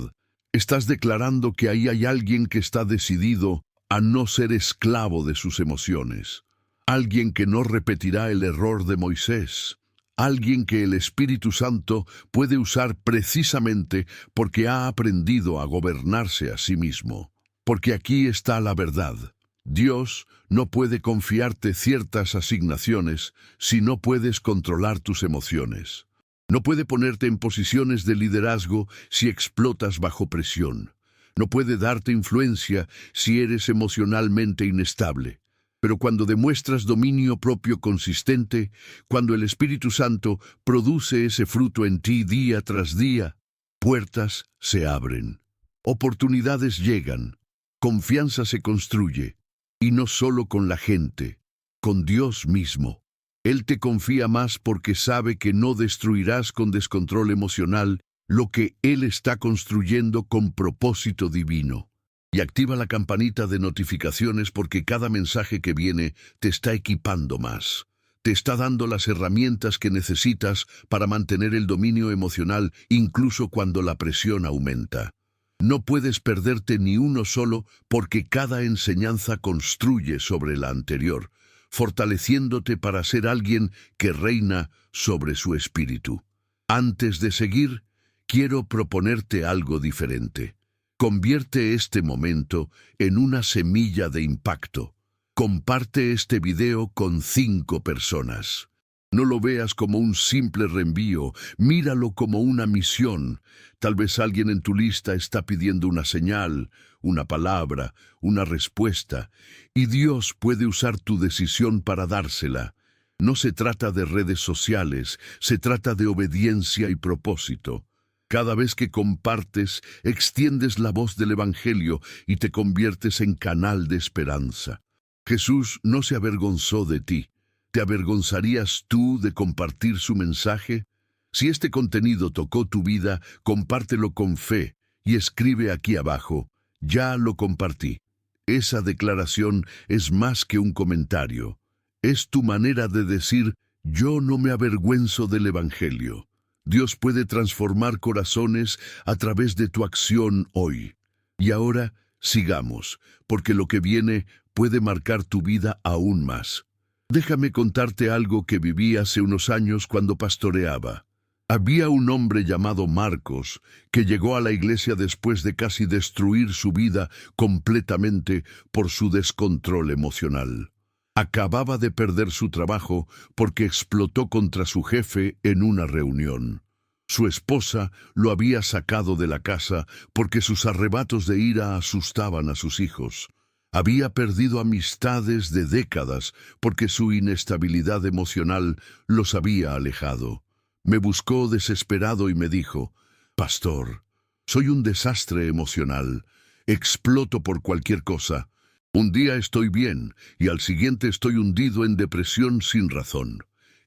estás declarando que ahí hay alguien que está decidido a no ser esclavo de sus emociones. Alguien que no repetirá el error de Moisés. Alguien que el Espíritu Santo puede usar precisamente porque ha aprendido a gobernarse a sí mismo. Porque aquí está la verdad. Dios no puede confiarte ciertas asignaciones si no puedes controlar tus emociones. No puede ponerte en posiciones de liderazgo si explotas bajo presión. No puede darte influencia si eres emocionalmente inestable. Pero cuando demuestras dominio propio consistente, cuando el Espíritu Santo produce ese fruto en ti día tras día, puertas se abren, oportunidades llegan, confianza se construye, y no solo con la gente, con Dios mismo. Él te confía más porque sabe que no destruirás con descontrol emocional lo que Él está construyendo con propósito divino. Y activa la campanita de notificaciones porque cada mensaje que viene te está equipando más. Te está dando las herramientas que necesitas para mantener el dominio emocional incluso cuando la presión aumenta. No puedes perderte ni uno solo porque cada enseñanza construye sobre la anterior, fortaleciéndote para ser alguien que reina sobre su espíritu. Antes de seguir, quiero proponerte algo diferente. Convierte este momento en una semilla de impacto. Comparte este video con 5 personas. No lo veas como un simple reenvío, míralo como una misión. Tal vez alguien en tu lista está pidiendo una señal, una palabra, una respuesta, y Dios puede usar tu decisión para dársela. No se trata de redes sociales, se trata de obediencia y propósito. Cada vez que compartes, extiendes la voz del Evangelio y te conviertes en canal de esperanza. Jesús no se avergonzó de ti. ¿Te avergonzarías tú de compartir su mensaje? Si este contenido tocó tu vida, compártelo con fe y escribe aquí abajo: ya lo compartí. Esa declaración es más que un comentario. Es tu manera de decir: yo no me avergüenzo del Evangelio. Dios puede transformar corazones a través de tu acción hoy. Y ahora, sigamos, porque lo que viene puede marcar tu vida aún más. Déjame contarte algo que viví hace unos años cuando pastoreaba. Había un hombre llamado Marcos que llegó a la iglesia después de casi destruir su vida completamente por su descontrol emocional. Acababa de perder su trabajo porque explotó contra su jefe en una reunión. Su esposa lo había sacado de la casa porque sus arrebatos de ira asustaban a sus hijos. Había perdido amistades de décadas porque su inestabilidad emocional los había alejado. Me buscó desesperado y me dijo: «Pastor, soy un desastre emocional. Exploto por cualquier cosa. Un día estoy bien y al siguiente estoy hundido en depresión sin razón.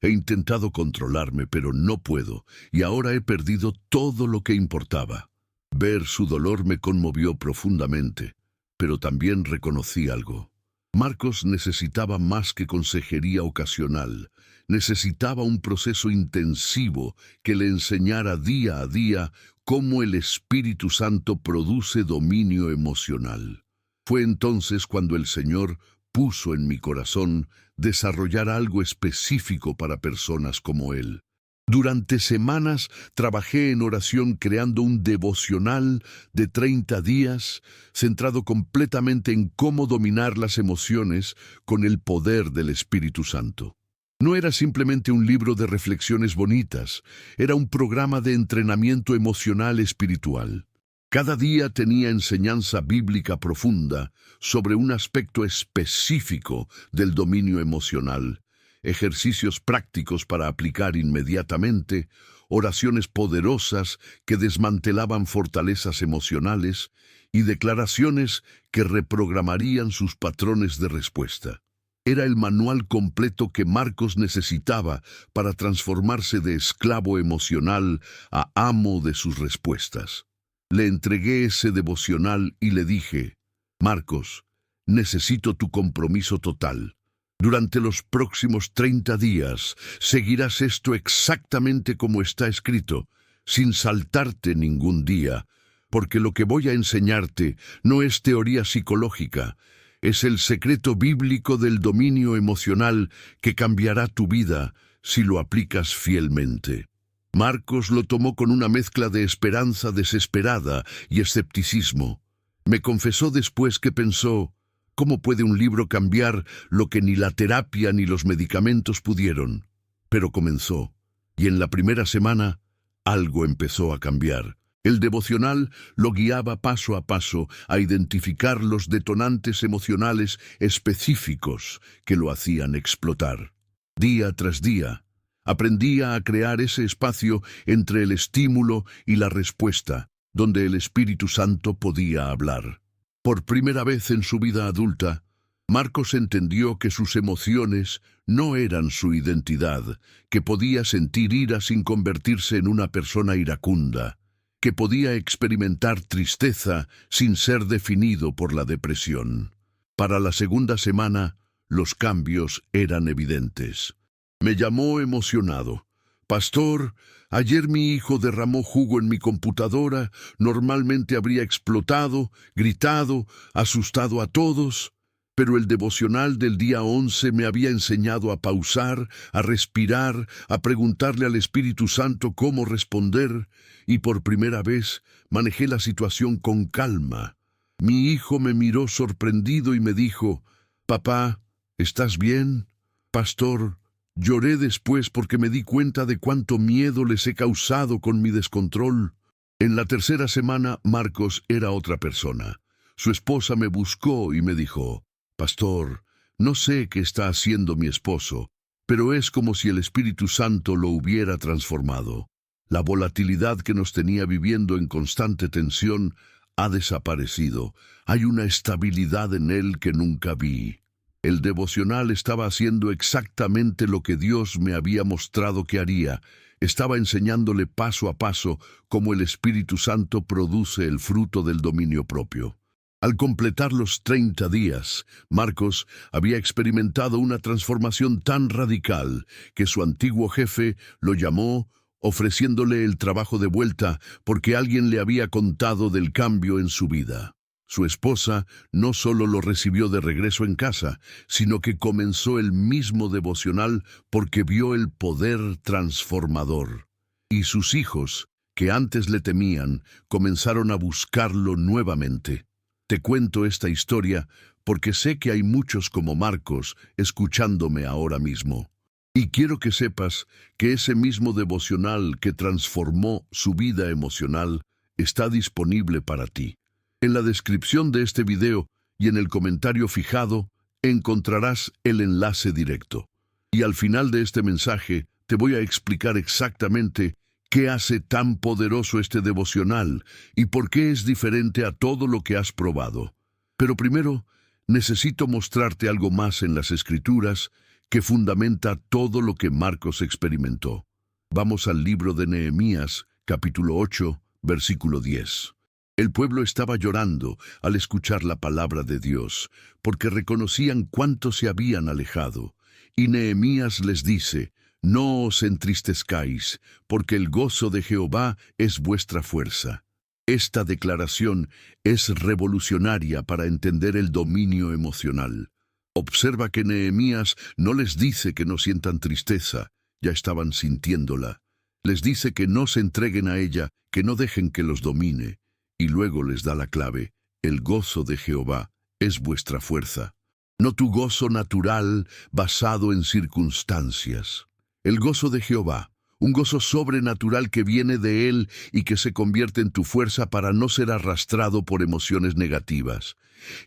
He intentado controlarme, pero no puedo, y ahora he perdido todo lo que importaba». Ver su dolor me conmovió profundamente, pero también reconocí algo. Marcos necesitaba más que consejería ocasional. Necesitaba un proceso intensivo que le enseñara día a día cómo el Espíritu Santo produce dominio emocional. Fue entonces cuando el Señor puso en mi corazón desarrollar algo específico para personas como él. Durante semanas trabajé en oración creando un devocional de 30 días, centrado completamente en cómo dominar las emociones con el poder del Espíritu Santo. No era simplemente un libro de reflexiones bonitas, era un programa de entrenamiento emocional espiritual. Cada día tenía enseñanza bíblica profunda sobre un aspecto específico del dominio emocional, ejercicios prácticos para aplicar inmediatamente, oraciones poderosas que desmantelaban fortalezas emocionales y declaraciones que reprogramarían sus patrones de respuesta. Era el manual completo que Marcos necesitaba para transformarse de esclavo emocional a amo de sus respuestas. Le entregué ese devocional y le dije: «Marcos, necesito tu compromiso total. Durante los próximos 30 días seguirás esto exactamente como está escrito, sin saltarte ningún día, porque lo que voy a enseñarte no es teoría psicológica, es el secreto bíblico del dominio emocional que cambiará tu vida si lo aplicas fielmente». Marcos lo tomó con una mezcla de esperanza desesperada y escepticismo. Me confesó después que pensó: ¿Cómo puede un libro cambiar lo que ni la terapia ni los medicamentos pudieron? Pero comenzó, y en la primera semana algo empezó a cambiar. El devocional lo guiaba paso a paso a identificar los detonantes emocionales específicos que lo hacían explotar. Día tras día, aprendía a crear ese espacio entre el estímulo y la respuesta, donde el Espíritu Santo podía hablar. Por primera vez en su vida adulta, Marcos entendió que sus emociones no eran su identidad, que podía sentir ira sin convertirse en una persona iracunda, que podía experimentar tristeza sin ser definido por la depresión. Para la segunda semana, los cambios eran evidentes. Me llamó emocionado. «Pastor, ayer mi hijo derramó jugo en mi computadora, normalmente habría explotado, gritado, asustado a todos». Pero el devocional del día 11 me había enseñado a pausar, a respirar, a preguntarle al Espíritu Santo cómo responder, y por primera vez manejé la situación con calma. Mi hijo me miró sorprendido y me dijo: «Papá, ¿estás bien?» «Pastor, lloré después porque me di cuenta de cuánto miedo les he causado con mi descontrol». En la tercera semana, Marcos era otra persona. Su esposa me buscó y me dijo: «Pastor, no sé qué está haciendo mi esposo, pero es como si el Espíritu Santo lo hubiera transformado. La volatilidad que nos tenía viviendo en constante tensión ha desaparecido. Hay una estabilidad en él que nunca vi». El devocional estaba haciendo exactamente lo que Dios me había mostrado que haría. Estaba enseñándole paso a paso cómo el Espíritu Santo produce el fruto del dominio propio. Al completar los 30 días, Marcos había experimentado una transformación tan radical que su antiguo jefe lo llamó, ofreciéndole el trabajo de vuelta porque alguien le había contado del cambio en su vida. Su esposa no solo lo recibió de regreso en casa, sino que comenzó el mismo devocional porque vio el poder transformador. Y sus hijos, que antes le temían, comenzaron a buscarlo nuevamente. Te cuento esta historia porque sé que hay muchos como Marcos escuchándome ahora mismo. Y quiero que sepas que ese mismo devocional que transformó su vida emocional está disponible para ti. En la descripción de este video y en el comentario fijado encontrarás el enlace directo. Y al final de este mensaje te voy a explicar exactamente ¿qué hace tan poderoso este devocional y por qué es diferente a todo lo que has probado? Pero primero, necesito mostrarte algo más en las Escrituras que fundamenta todo lo que Marcos experimentó. Vamos al libro de Nehemías, capítulo 8, versículo 10. El pueblo estaba llorando al escuchar la palabra de Dios, porque reconocían cuánto se habían alejado. Y Nehemías les dice: «No os entristezcáis, porque el gozo de Jehová es vuestra fuerza». Esta declaración es revolucionaria para entender el dominio emocional. Observa que Nehemías no les dice que no sientan tristeza, ya estaban sintiéndola. Les dice que no se entreguen a ella, que no dejen que los domine. Y luego les da la clave: el gozo de Jehová es vuestra fuerza. No tu gozo natural basado en circunstancias. El gozo de Jehová, un gozo sobrenatural que viene de Él y que se convierte en tu fuerza para no ser arrastrado por emociones negativas.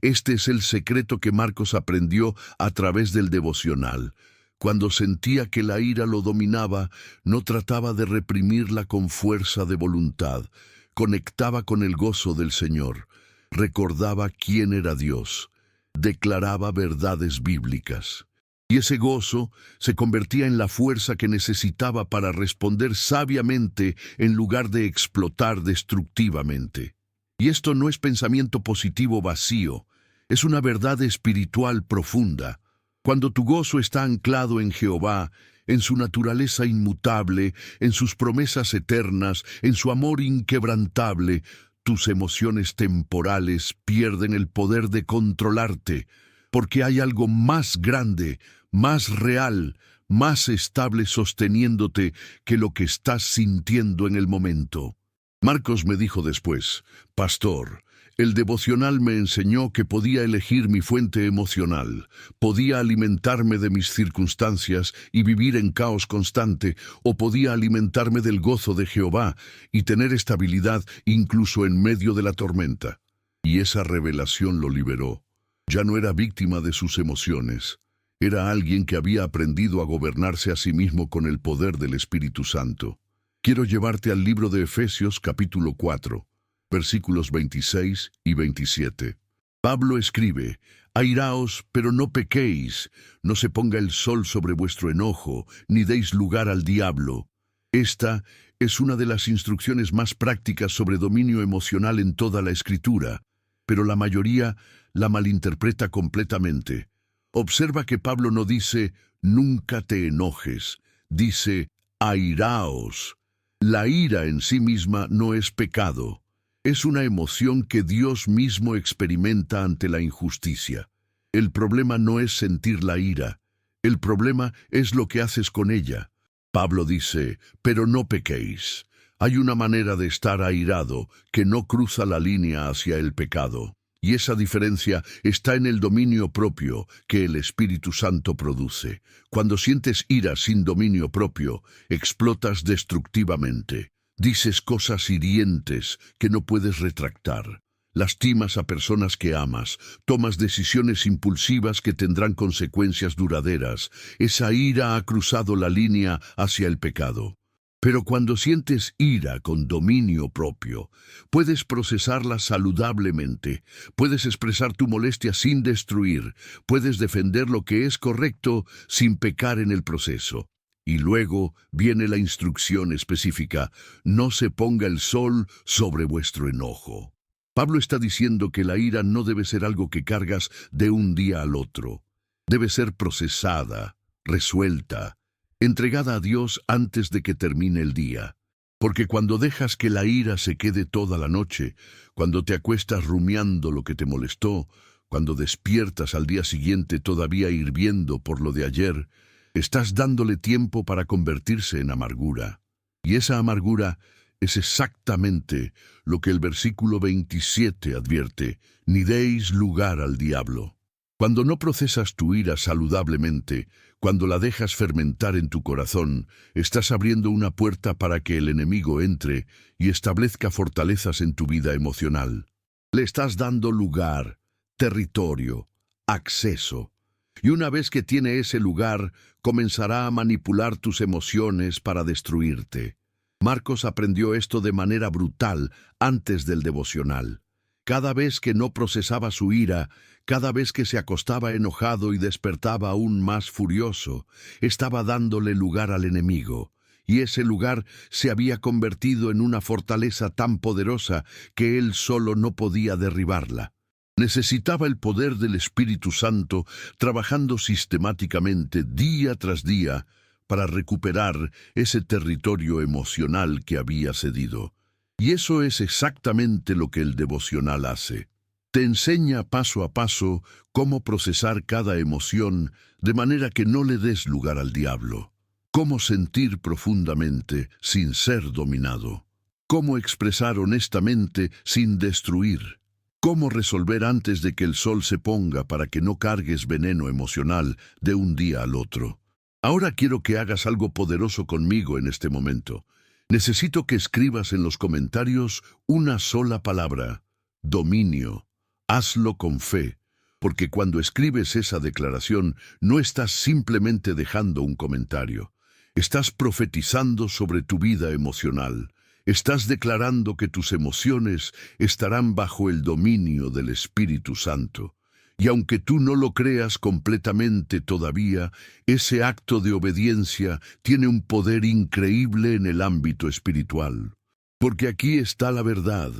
Este es el secreto que Marcos aprendió a través del devocional. Cuando sentía que la ira lo dominaba, no trataba de reprimirla con fuerza de voluntad. Conectaba con el gozo del Señor. Recordaba quién era Dios. Declaraba verdades bíblicas. Y ese gozo se convertía en la fuerza que necesitaba para responder sabiamente en lugar de explotar destructivamente. Y esto no es pensamiento positivo vacío, es una verdad espiritual profunda. Cuando tu gozo está anclado en Jehová, en su naturaleza inmutable, en sus promesas eternas, en su amor inquebrantable, tus emociones temporales pierden el poder de controlarte, porque hay algo más grande, más real, más estable sosteniéndote que lo que estás sintiendo en el momento. Marcos me dijo después: «Pastor, El devocional me enseñó que podía elegir mi fuente emocional, podía alimentarme de mis circunstancias y vivir en caos constante, o podía alimentarme del gozo de Jehová y tener estabilidad incluso en medio de la tormenta. Y esa revelación lo liberó. Ya no era víctima de sus emociones. Era alguien que había aprendido a gobernarse a sí mismo con el poder del Espíritu Santo. Quiero llevarte al libro de Efesios capítulo 4. Versículos 26 y 27. Pablo escribe: Airaos, pero no pequéis, no se ponga el sol sobre vuestro enojo, ni deis lugar al diablo. Esta es una de las instrucciones más prácticas sobre dominio emocional en toda la Escritura, pero la mayoría la malinterpreta completamente. Observa que Pablo no dice, nunca te enojes, dice, airaos. La ira en sí misma no es pecado. Es una emoción que Dios mismo experimenta ante la injusticia. El problema no es sentir la ira. El problema es lo que haces con ella. Pablo dice, pero no pequéis. Hay una manera de estar airado que no cruza la línea hacia el pecado. Y esa diferencia está en el dominio propio que el Espíritu Santo produce. Cuando sientes ira sin dominio propio, explotas destructivamente. Dices cosas hirientes que no puedes retractar. Lastimas a personas que amas. Tomas decisiones impulsivas que tendrán consecuencias duraderas. Esa ira ha cruzado la línea hacia el pecado. Pero cuando sientes ira con dominio propio, puedes procesarla saludablemente, puedes expresar tu molestia sin destruir, puedes defender lo que es correcto sin pecar en el proceso. Y luego viene la instrucción específica: no se ponga el sol sobre vuestro enojo. Pablo está diciendo que la ira no debe ser algo que cargas de un día al otro. Debe ser procesada, resuelta, entregada a Dios antes de que termine el día. Porque cuando dejas que la ira se quede toda la noche, cuando te acuestas rumiando lo que te molestó, cuando despiertas al día siguiente todavía hirviendo por lo de ayer, estás dándole tiempo para convertirse en amargura. Y esa amargura es exactamente lo que el versículo 27 advierte: ni deis lugar al diablo. Cuando no procesas tu ira saludablemente, cuando la dejas fermentar en tu corazón, estás abriendo una puerta para que el enemigo entre y establezca fortalezas en tu vida emocional. Le estás dando lugar, territorio, acceso. Y una vez que tiene ese lugar, comenzará a manipular tus emociones para destruirte. Marcos aprendió esto de manera brutal antes del devocional. Cada vez que no procesaba su ira, cada vez que se acostaba enojado y despertaba aún más furioso, estaba dándole lugar al enemigo, y ese lugar se había convertido en una fortaleza tan poderosa que él solo no podía derribarla. Necesitaba el poder del Espíritu Santo trabajando sistemáticamente día tras día para recuperar ese territorio emocional que había cedido. Y eso es exactamente lo que el devocional hace. Te enseña paso a paso cómo procesar cada emoción de manera que no le des lugar al diablo. Cómo sentir profundamente sin ser dominado. Cómo expresar honestamente sin destruir. Cómo resolver antes de que el sol se ponga para que no cargues veneno emocional de un día al otro. Ahora quiero que hagas algo poderoso conmigo en este momento. Necesito que escribas en los comentarios una sola palabra: dominio. Hazlo con fe, porque cuando escribes esa declaración no estás simplemente dejando un comentario. Estás profetizando sobre tu vida emocional. Estás declarando que tus emociones estarán bajo el dominio del Espíritu Santo. Y aunque tú no lo creas completamente todavía, ese acto de obediencia tiene un poder increíble en el ámbito espiritual. Porque aquí está la verdad.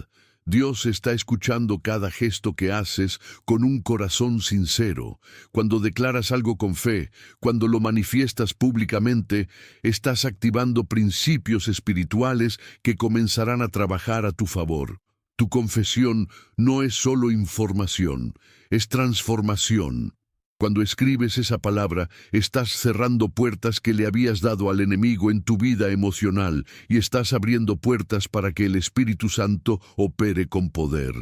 Dios está escuchando cada gesto que haces con un corazón sincero. Cuando declaras algo con fe, cuando lo manifiestas públicamente, estás activando principios espirituales que comenzarán a trabajar a tu favor. Tu confesión no es solo información, es transformación. Cuando escribes esa palabra, estás cerrando puertas que le habías dado al enemigo en tu vida emocional y estás abriendo puertas para que el Espíritu Santo opere con poder.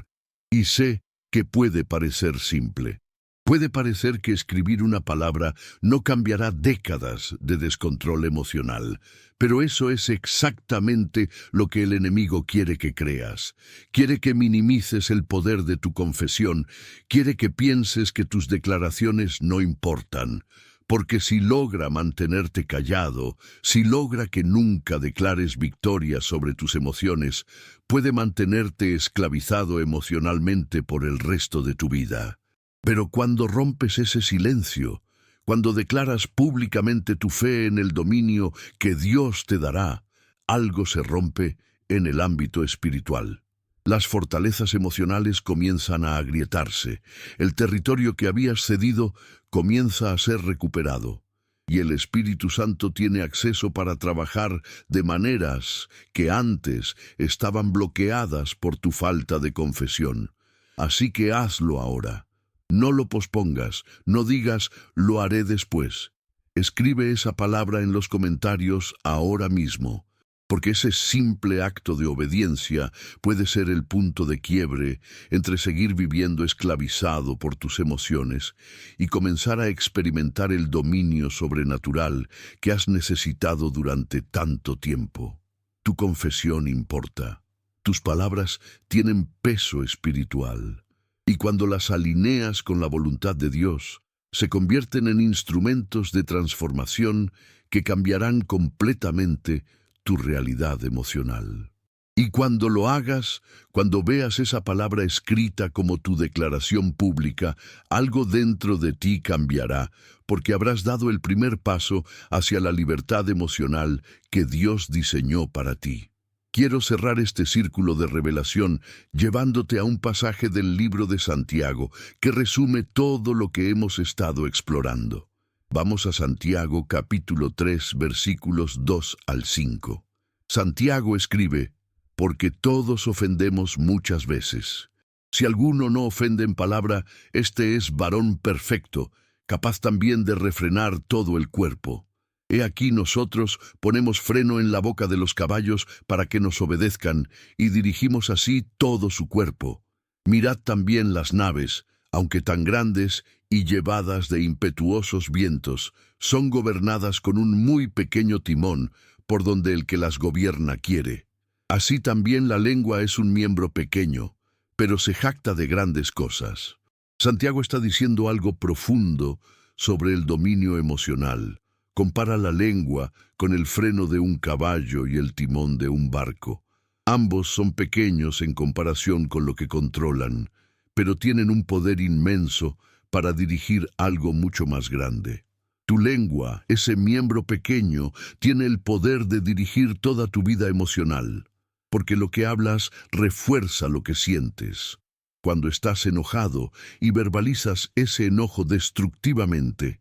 Y sé que puede parecer simple. Puede parecer que escribir una palabra no cambiará décadas de descontrol emocional, pero eso es exactamente lo que el enemigo quiere que creas. Quiere que minimices el poder de tu confesión, quiere que pienses que tus declaraciones no importan. Porque si logra mantenerte callado, si logra que nunca declares victoria sobre tus emociones, puede mantenerte esclavizado emocionalmente por el resto de tu vida. Pero cuando rompes ese silencio, cuando declaras públicamente tu fe en el dominio que Dios te dará, algo se rompe en el ámbito espiritual. Las fortalezas emocionales comienzan a agrietarse, el territorio que habías cedido comienza a ser recuperado, y el Espíritu Santo tiene acceso para trabajar de maneras que antes estaban bloqueadas por tu falta de confesión. Así que hazlo ahora. No lo pospongas, no digas lo haré después. Escribe esa palabra en los comentarios ahora mismo, porque ese simple acto de obediencia puede ser el punto de quiebre entre seguir viviendo esclavizado por tus emociones y comenzar a experimentar el dominio sobrenatural que has necesitado durante tanto tiempo. Tu confesión importa. Tus palabras tienen peso espiritual. Y cuando las alineas con la voluntad de Dios, se convierten en instrumentos de transformación que cambiarán completamente tu realidad emocional. Y cuando lo hagas, cuando veas esa palabra escrita como tu declaración pública, algo dentro de ti cambiará, porque habrás dado el primer paso hacia la libertad emocional que Dios diseñó para ti. Quiero cerrar este círculo de revelación llevándote a un pasaje del libro de Santiago que resume todo lo que hemos estado explorando. Vamos a Santiago capítulo 3 versículos 2 al 5. Santiago escribe, porque todos ofendemos muchas veces. Si alguno no ofende en palabra, este es varón perfecto, capaz también de refrenar todo el cuerpo. He aquí nosotros ponemos freno en la boca de los caballos para que nos obedezcan, y dirigimos así todo su cuerpo. Mirad también las naves, aunque tan grandes y llevadas de impetuosos vientos, son gobernadas con un muy pequeño timón, por donde el que las gobierna quiere. Así también la lengua es un miembro pequeño, pero se jacta de grandes cosas. Santiago está diciendo algo profundo sobre el dominio emocional. Compara la lengua con el freno de un caballo y el timón de un barco. Ambos son pequeños en comparación con lo que controlan, pero tienen un poder inmenso para dirigir algo mucho más grande. Tu lengua, ese miembro pequeño, tiene el poder de dirigir toda tu vida emocional, porque lo que hablas refuerza lo que sientes. Cuando estás enojado y verbalizas ese enojo destructivamente,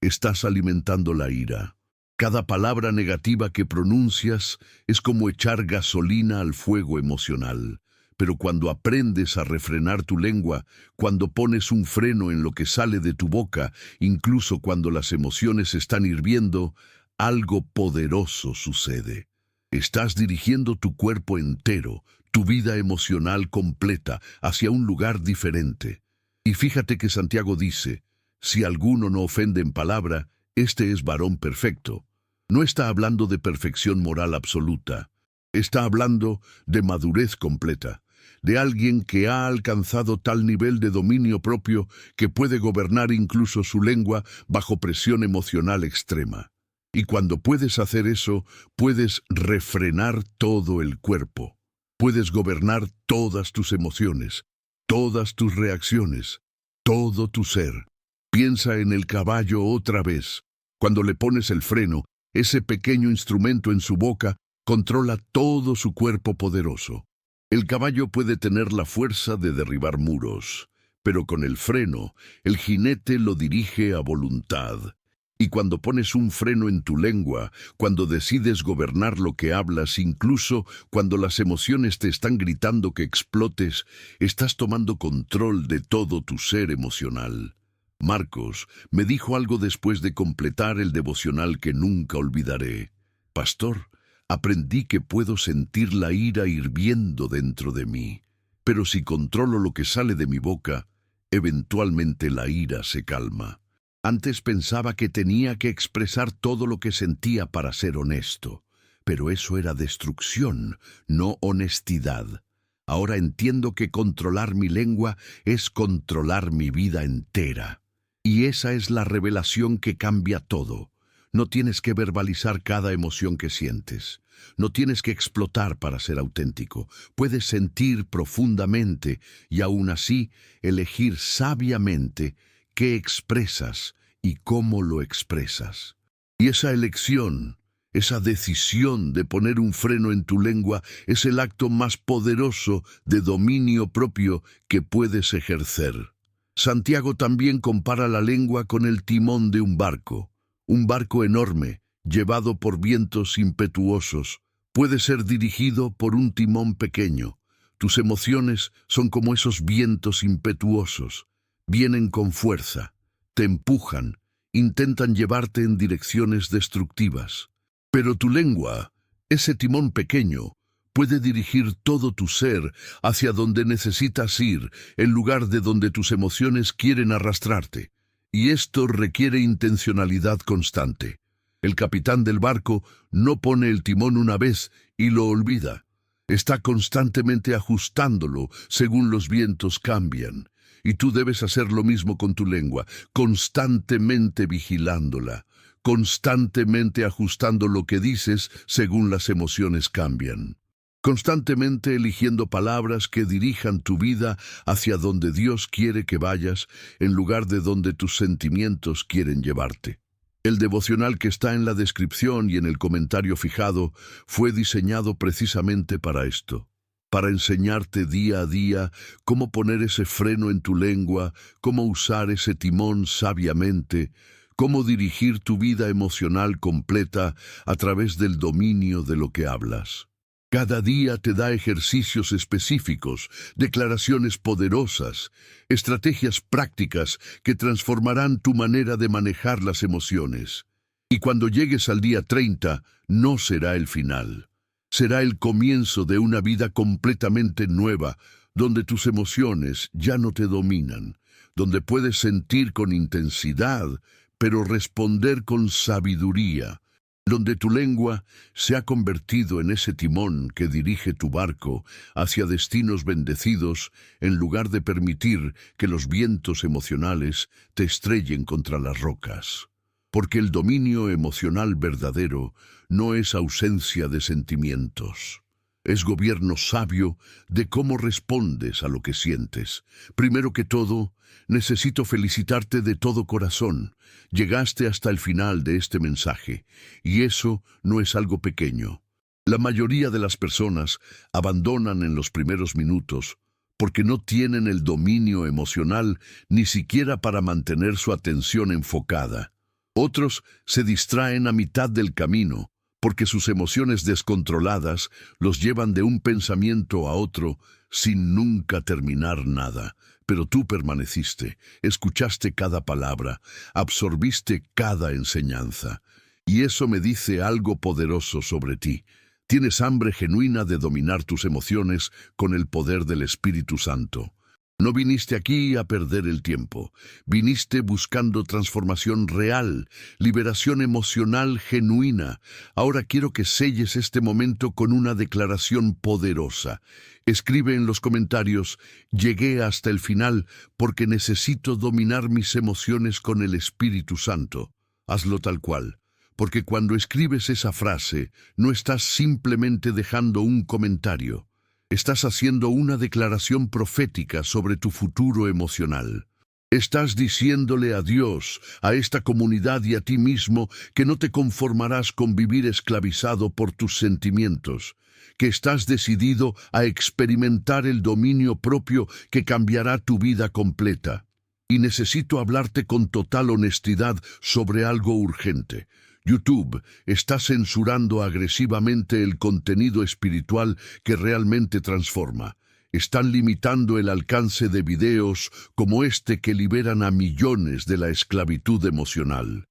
estás alimentando la ira. Cada palabra negativa que pronuncias es como echar gasolina al fuego emocional. Pero cuando aprendes a refrenar tu lengua, cuando pones un freno en lo que sale de tu boca, incluso cuando las emociones están hirviendo, algo poderoso sucede. Estás dirigiendo tu cuerpo entero, tu vida emocional completa, hacia un lugar diferente. Y fíjate que Santiago dice, si alguno no ofende en palabra, este es varón perfecto. No está hablando de perfección moral absoluta. Está hablando de madurez completa, de alguien que ha alcanzado tal nivel de dominio propio que puede gobernar incluso su lengua bajo presión emocional extrema. Y cuando puedes hacer eso, puedes refrenar todo el cuerpo. Puedes gobernar todas tus emociones, todas tus reacciones, todo tu ser. Piensa en el caballo otra vez. Cuando le pones el freno, ese pequeño instrumento en su boca controla todo su cuerpo poderoso. El caballo puede tener la fuerza de derribar muros, pero con el freno, el jinete lo dirige a voluntad. Y cuando pones un freno en tu lengua, cuando decides gobernar lo que hablas, incluso cuando las emociones te están gritando que explotes, estás tomando control de todo tu ser emocional. Marcos me dijo algo después de completar el devocional que nunca olvidaré. Pastor, aprendí que puedo sentir la ira hirviendo dentro de mí. pero si controlo lo que sale de mi boca, eventualmente la ira se calma. Antes pensaba que tenía que expresar todo lo que sentía para ser honesto, pero eso era destrucción, no honestidad. Ahora entiendo que controlar mi lengua es controlar mi vida entera. Y esa es la revelación que cambia todo. No tienes que verbalizar cada emoción que sientes. No tienes que explotar para ser auténtico. Puedes sentir profundamente y aún así elegir sabiamente qué expresas y cómo lo expresas. Y esa elección, esa decisión de poner un freno en tu lengua es el acto más poderoso de dominio propio que puedes ejercer. Santiago también compara la lengua con el timón de un barco enorme, llevado por vientos impetuosos. Puede ser dirigido por un timón pequeño. Tus emociones son como esos vientos impetuosos. Vienen con fuerza, te empujan, intentan llevarte en direcciones destructivas. Pero tu lengua, ese timón pequeño, puede dirigir todo tu ser hacia donde necesitas ir, en lugar de donde tus emociones quieren arrastrarte. Y esto requiere intencionalidad constante. El capitán del barco no pone el timón una vez y lo olvida. Está constantemente ajustándolo según los vientos cambian. Y tú debes hacer lo mismo con tu lengua, constantemente vigilándola, constantemente ajustando lo que dices según las emociones cambian. Constantemente eligiendo palabras que dirijan tu vida hacia donde Dios quiere que vayas, en lugar de donde tus sentimientos quieren llevarte. El devocional que está en la descripción y en el comentario fijado fue diseñado precisamente para esto, para enseñarte día a día cómo poner ese freno en tu lengua, cómo usar ese timón sabiamente, cómo dirigir tu vida emocional completa a través del dominio de lo que hablas. Cada día te da ejercicios específicos, declaraciones poderosas, estrategias prácticas que transformarán tu manera de manejar las emociones. Y cuando llegues al día 30, no será el final. Será el comienzo de una vida completamente nueva, donde tus emociones ya no te dominan, donde puedes sentir con intensidad, pero responder con sabiduría, donde tu lengua se ha convertido en ese timón que dirige tu barco hacia destinos bendecidos en lugar de permitir que los vientos emocionales te estrellen contra las rocas. Porque el dominio emocional verdadero no es ausencia de sentimientos. Es gobierno sabio de cómo respondes a lo que sientes. Primero que todo, necesito felicitarte de todo corazón. Llegaste hasta el final de este mensaje, y eso no es algo pequeño. La mayoría de las personas abandonan en los primeros minutos porque no tienen el dominio emocional ni siquiera para mantener su atención enfocada. Otros se distraen a mitad del camino, porque sus emociones descontroladas los llevan de un pensamiento a otro sin nunca terminar nada. Pero tú permaneciste, escuchaste cada palabra, absorbiste cada enseñanza. Y eso me dice algo poderoso sobre ti. Tienes hambre genuina de dominar tus emociones con el poder del Espíritu Santo. No viniste aquí a perder el tiempo. Viniste buscando transformación real, liberación emocional genuina. Ahora quiero que selles este momento con una declaración poderosa. Escribe en los comentarios: llegué hasta el final porque necesito dominar mis emociones con el Espíritu Santo. Hazlo tal cual, porque cuando escribes esa frase, no estás simplemente dejando un comentario. Estás haciendo una declaración profética sobre tu futuro emocional. Estás diciéndole a Dios, a esta comunidad y a ti mismo que no te conformarás con vivir esclavizado por tus sentimientos, que estás decidido a experimentar el dominio propio que cambiará tu vida completa. Y necesito hablarte con total honestidad sobre algo urgente. YouTube está censurando agresivamente el contenido espiritual que realmente transforma. Están limitando el alcance de videos como este que liberan a millones de la esclavitud emocional.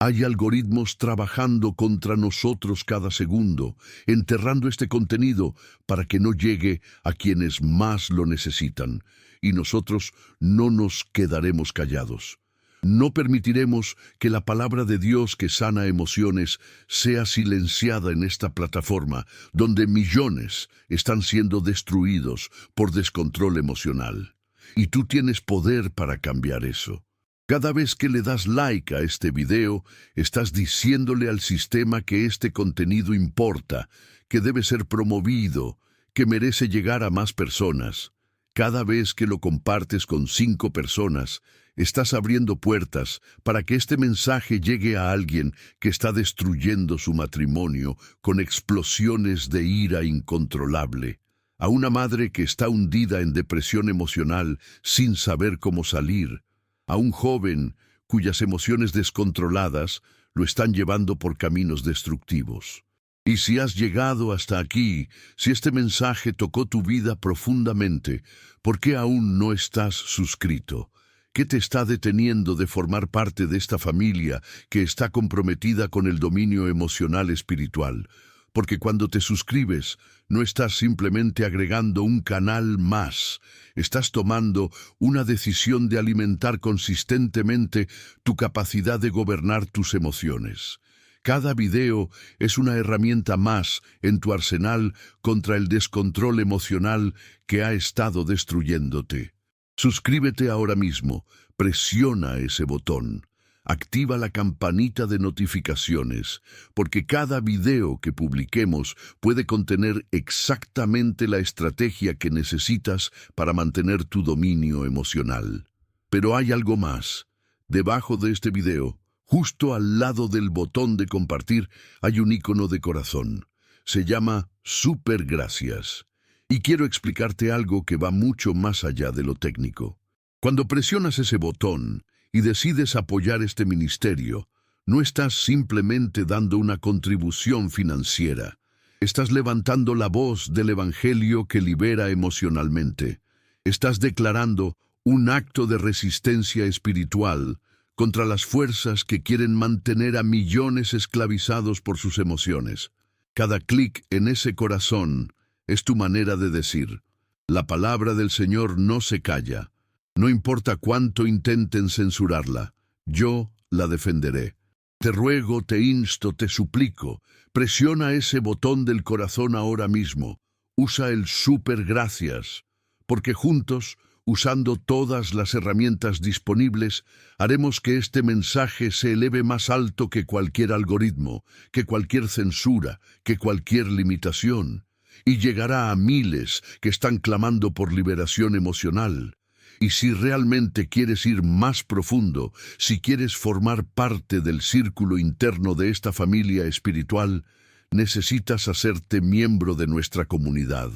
Hay algoritmos trabajando contra nosotros cada segundo, enterrando este contenido para que no llegue a quienes más lo necesitan. Y nosotros no nos quedaremos callados. No permitiremos que la palabra de Dios que sana emociones sea silenciada en esta plataforma, donde millones están siendo destruidos por descontrol emocional. Y tú tienes poder para cambiar eso. Cada vez que le das like a este video, estás diciéndole al sistema que este contenido importa, que debe ser promovido, que merece llegar a más personas. Cada vez que lo compartes con 5 personas, estás abriendo puertas para que este mensaje llegue a alguien que está destruyendo su matrimonio con explosiones de ira incontrolable, a una madre que está hundida en depresión emocional sin saber cómo salir, a un joven cuyas emociones descontroladas lo están llevando por caminos destructivos. Y si has llegado hasta aquí, si este mensaje tocó tu vida profundamente, ¿por qué aún no estás suscrito? ¿Qué te está deteniendo de formar parte de esta familia que está comprometida con el dominio emocional espiritual? Porque cuando te suscribes, no estás simplemente agregando un canal más, estás tomando una decisión de alimentar consistentemente tu capacidad de gobernar tus emociones. Cada video es una herramienta más en tu arsenal contra el descontrol emocional que ha estado destruyéndote. Suscríbete ahora mismo, presiona ese botón, activa la campanita de notificaciones, porque cada video que publiquemos puede contener exactamente la estrategia que necesitas para mantener tu dominio emocional. Pero hay algo más. Debajo de este video, justo al lado del botón de compartir, hay un icono de corazón. Se llama Super Gracias. Y quiero explicarte algo que va mucho más allá de lo técnico. Cuando presionas ese botón y decides apoyar este ministerio, no estás simplemente dando una contribución financiera. Estás levantando la voz del Evangelio que libera emocionalmente. Estás declarando un acto de resistencia espiritual contra las fuerzas que quieren mantener a millones esclavizados por sus emociones. Cada clic en ese corazón es tu manera de decir: la palabra del Señor no se calla. No importa cuánto intenten censurarla, yo la defenderé. Te ruego, te insto, te suplico, presiona ese botón del corazón ahora mismo. Usa el Super Gracias, porque juntos, usando todas las herramientas disponibles, haremos que este mensaje se eleve más alto que cualquier algoritmo, que cualquier censura, que cualquier limitación, y llegará a miles que están clamando por liberación emocional. Y si realmente quieres ir más profundo, si quieres formar parte del círculo interno de esta familia espiritual, necesitas hacerte miembro de nuestra comunidad.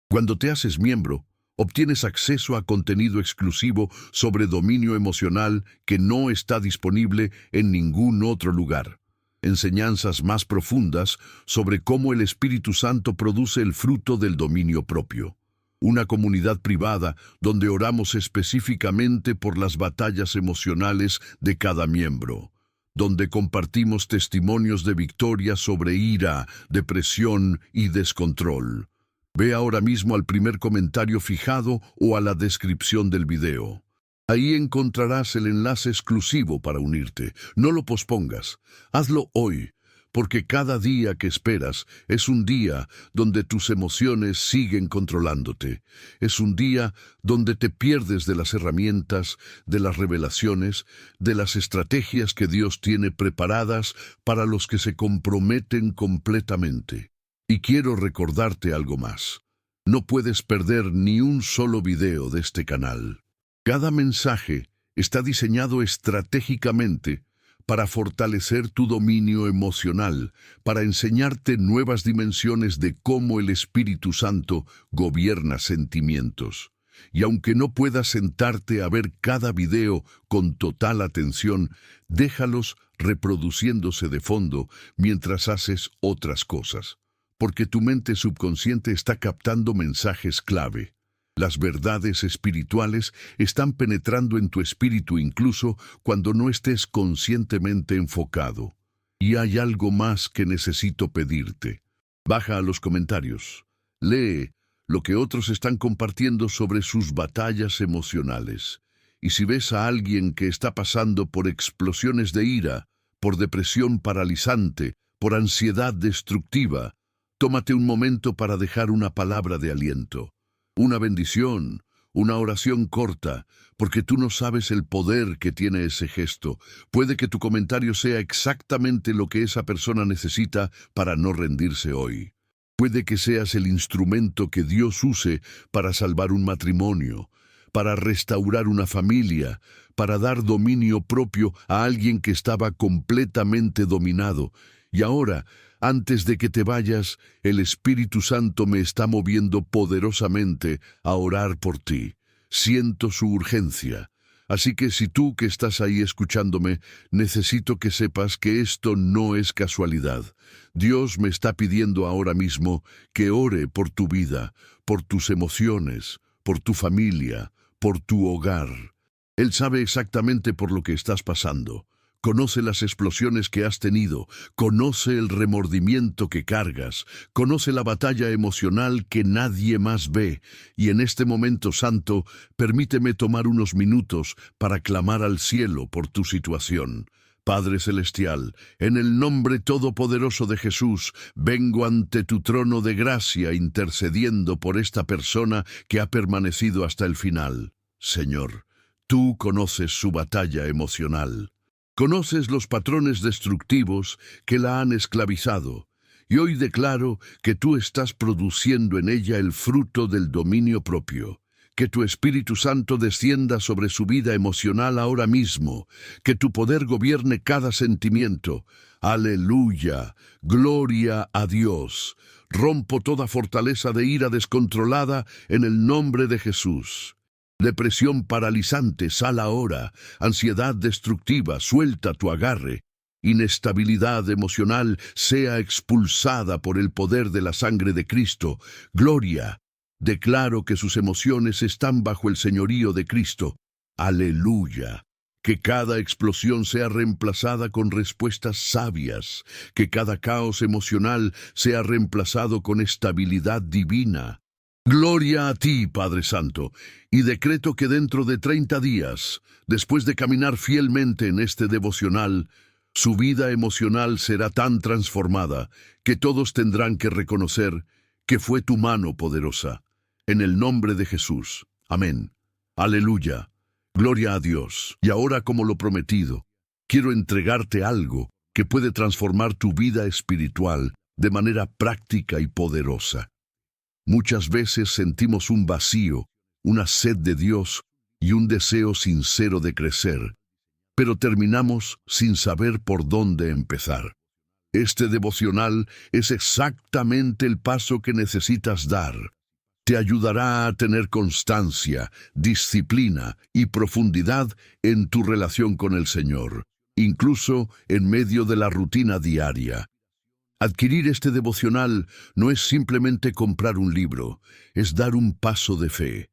Cuando te haces miembro, obtienes acceso a contenido exclusivo sobre dominio emocional que no está disponible en ningún otro lugar. Enseñanzas más profundas sobre cómo el Espíritu Santo produce el fruto del dominio propio. Una comunidad privada donde oramos específicamente por las batallas emocionales de cada miembro, donde compartimos testimonios de victoria sobre ira, depresión y descontrol. Ve ahora mismo al primer comentario fijado o a la descripción del video. Ahí encontrarás el enlace exclusivo para unirte. No lo pospongas. Hazlo hoy, porque cada día que esperas es un día donde tus emociones siguen controlándote. Es un día donde te pierdes de las herramientas, de las revelaciones, de las estrategias que Dios tiene preparadas para los que se comprometen completamente. Y quiero recordarte algo más. No puedes perder ni un solo video de este canal. Cada mensaje está diseñado estratégicamente para fortalecer tu dominio emocional, para enseñarte nuevas dimensiones de cómo el Espíritu Santo gobierna sentimientos. Y aunque no puedas sentarte a ver cada video con total atención, déjalos reproduciéndose de fondo mientras haces otras cosas, porque tu mente subconsciente está captando mensajes clave. Las verdades espirituales están penetrando en tu espíritu incluso cuando no estés conscientemente enfocado. Y hay algo más que necesito pedirte. Baja a los comentarios. Lee lo que otros están compartiendo sobre sus batallas emocionales. Y si ves a alguien que está pasando por explosiones de ira, por depresión paralizante, por ansiedad destructiva, tómate un momento para dejar una palabra de aliento, una bendición, una oración corta, porque tú no sabes el poder que tiene ese gesto. Puede que tu comentario sea exactamente lo que esa persona necesita para no rendirse hoy. Puede que seas el instrumento que Dios use para salvar un matrimonio, para restaurar una familia, para dar dominio propio a alguien que estaba completamente dominado. Y ahora, antes de que te vayas, el Espíritu Santo me está moviendo poderosamente a orar por ti. Siento su urgencia. Así que si tú que estás ahí escuchándome, necesito que sepas que esto no es casualidad. Dios me está pidiendo ahora mismo que ore por tu vida, por tus emociones, por tu familia, por tu hogar. Él sabe exactamente por lo que estás pasando. Conoce las explosiones que has tenido, conoce el remordimiento que cargas, conoce la batalla emocional que nadie más ve, y en este momento santo, permíteme tomar unos minutos para clamar al cielo por tu situación. Padre Celestial, en el nombre todopoderoso de Jesús, vengo ante tu trono de gracia intercediendo por esta persona que ha permanecido hasta el final. Señor, tú conoces su batalla emocional. Conoces los patrones destructivos que la han esclavizado, y hoy declaro que tú estás produciendo en ella el fruto del dominio propio. Que tu Espíritu Santo descienda sobre su vida emocional ahora mismo, que tu poder gobierne cada sentimiento. Aleluya, gloria a Dios. Rompo toda fortaleza de ira descontrolada en el nombre de Jesús. Depresión paralizante, sal ahora. Ansiedad destructiva, suelta tu agarre. Inestabilidad emocional, sea expulsada por el poder de la sangre de Cristo. Gloria. Declaro que sus emociones están bajo el señorío de Cristo. Aleluya. Que cada explosión sea reemplazada con respuestas sabias. Que cada caos emocional sea reemplazado con estabilidad divina. Gloria a ti, Padre Santo, y decreto que dentro de 30 días, después de caminar fielmente en este devocional, su vida emocional será tan transformada que todos tendrán que reconocer que fue tu mano poderosa. En el nombre de Jesús. Amén. Aleluya. Gloria a Dios. Y ahora, como lo prometido, quiero entregarte algo que puede transformar tu vida espiritual de manera práctica y poderosa. Muchas veces sentimos un vacío, una sed de Dios y un deseo sincero de crecer, pero terminamos sin saber por dónde empezar. Este devocional es exactamente el paso que necesitas dar. Te ayudará a tener constancia, disciplina y profundidad en tu relación con el Señor, incluso en medio de la rutina diaria. Adquirir este devocional no es simplemente comprar un libro, es dar un paso de fe.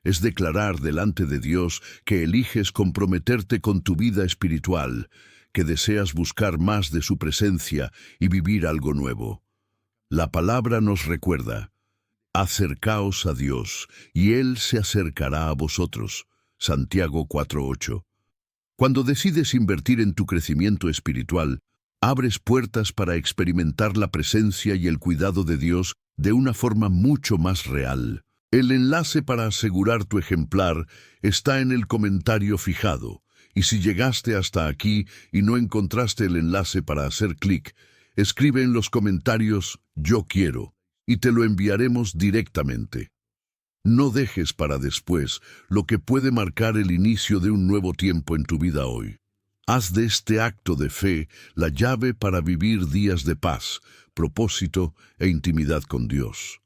Es declarar delante de Dios que eliges comprometerte con tu vida espiritual, que deseas buscar más de su presencia y vivir algo nuevo. La palabra nos recuerda: acercaos a Dios, y Él se acercará a vosotros. Santiago 4:8. Cuando decides invertir en tu crecimiento espiritual, abres puertas para experimentar la presencia y el cuidado de Dios de una forma mucho más real. El enlace para asegurar tu ejemplar está en el comentario fijado, y si llegaste hasta aquí y no encontraste el enlace para hacer clic, escribe en los comentarios «Yo quiero» y te lo enviaremos directamente. No dejes para después lo que puede marcar el inicio de un nuevo tiempo en tu vida hoy. Haz de este acto de fe la llave para vivir días de paz, propósito e intimidad con Dios.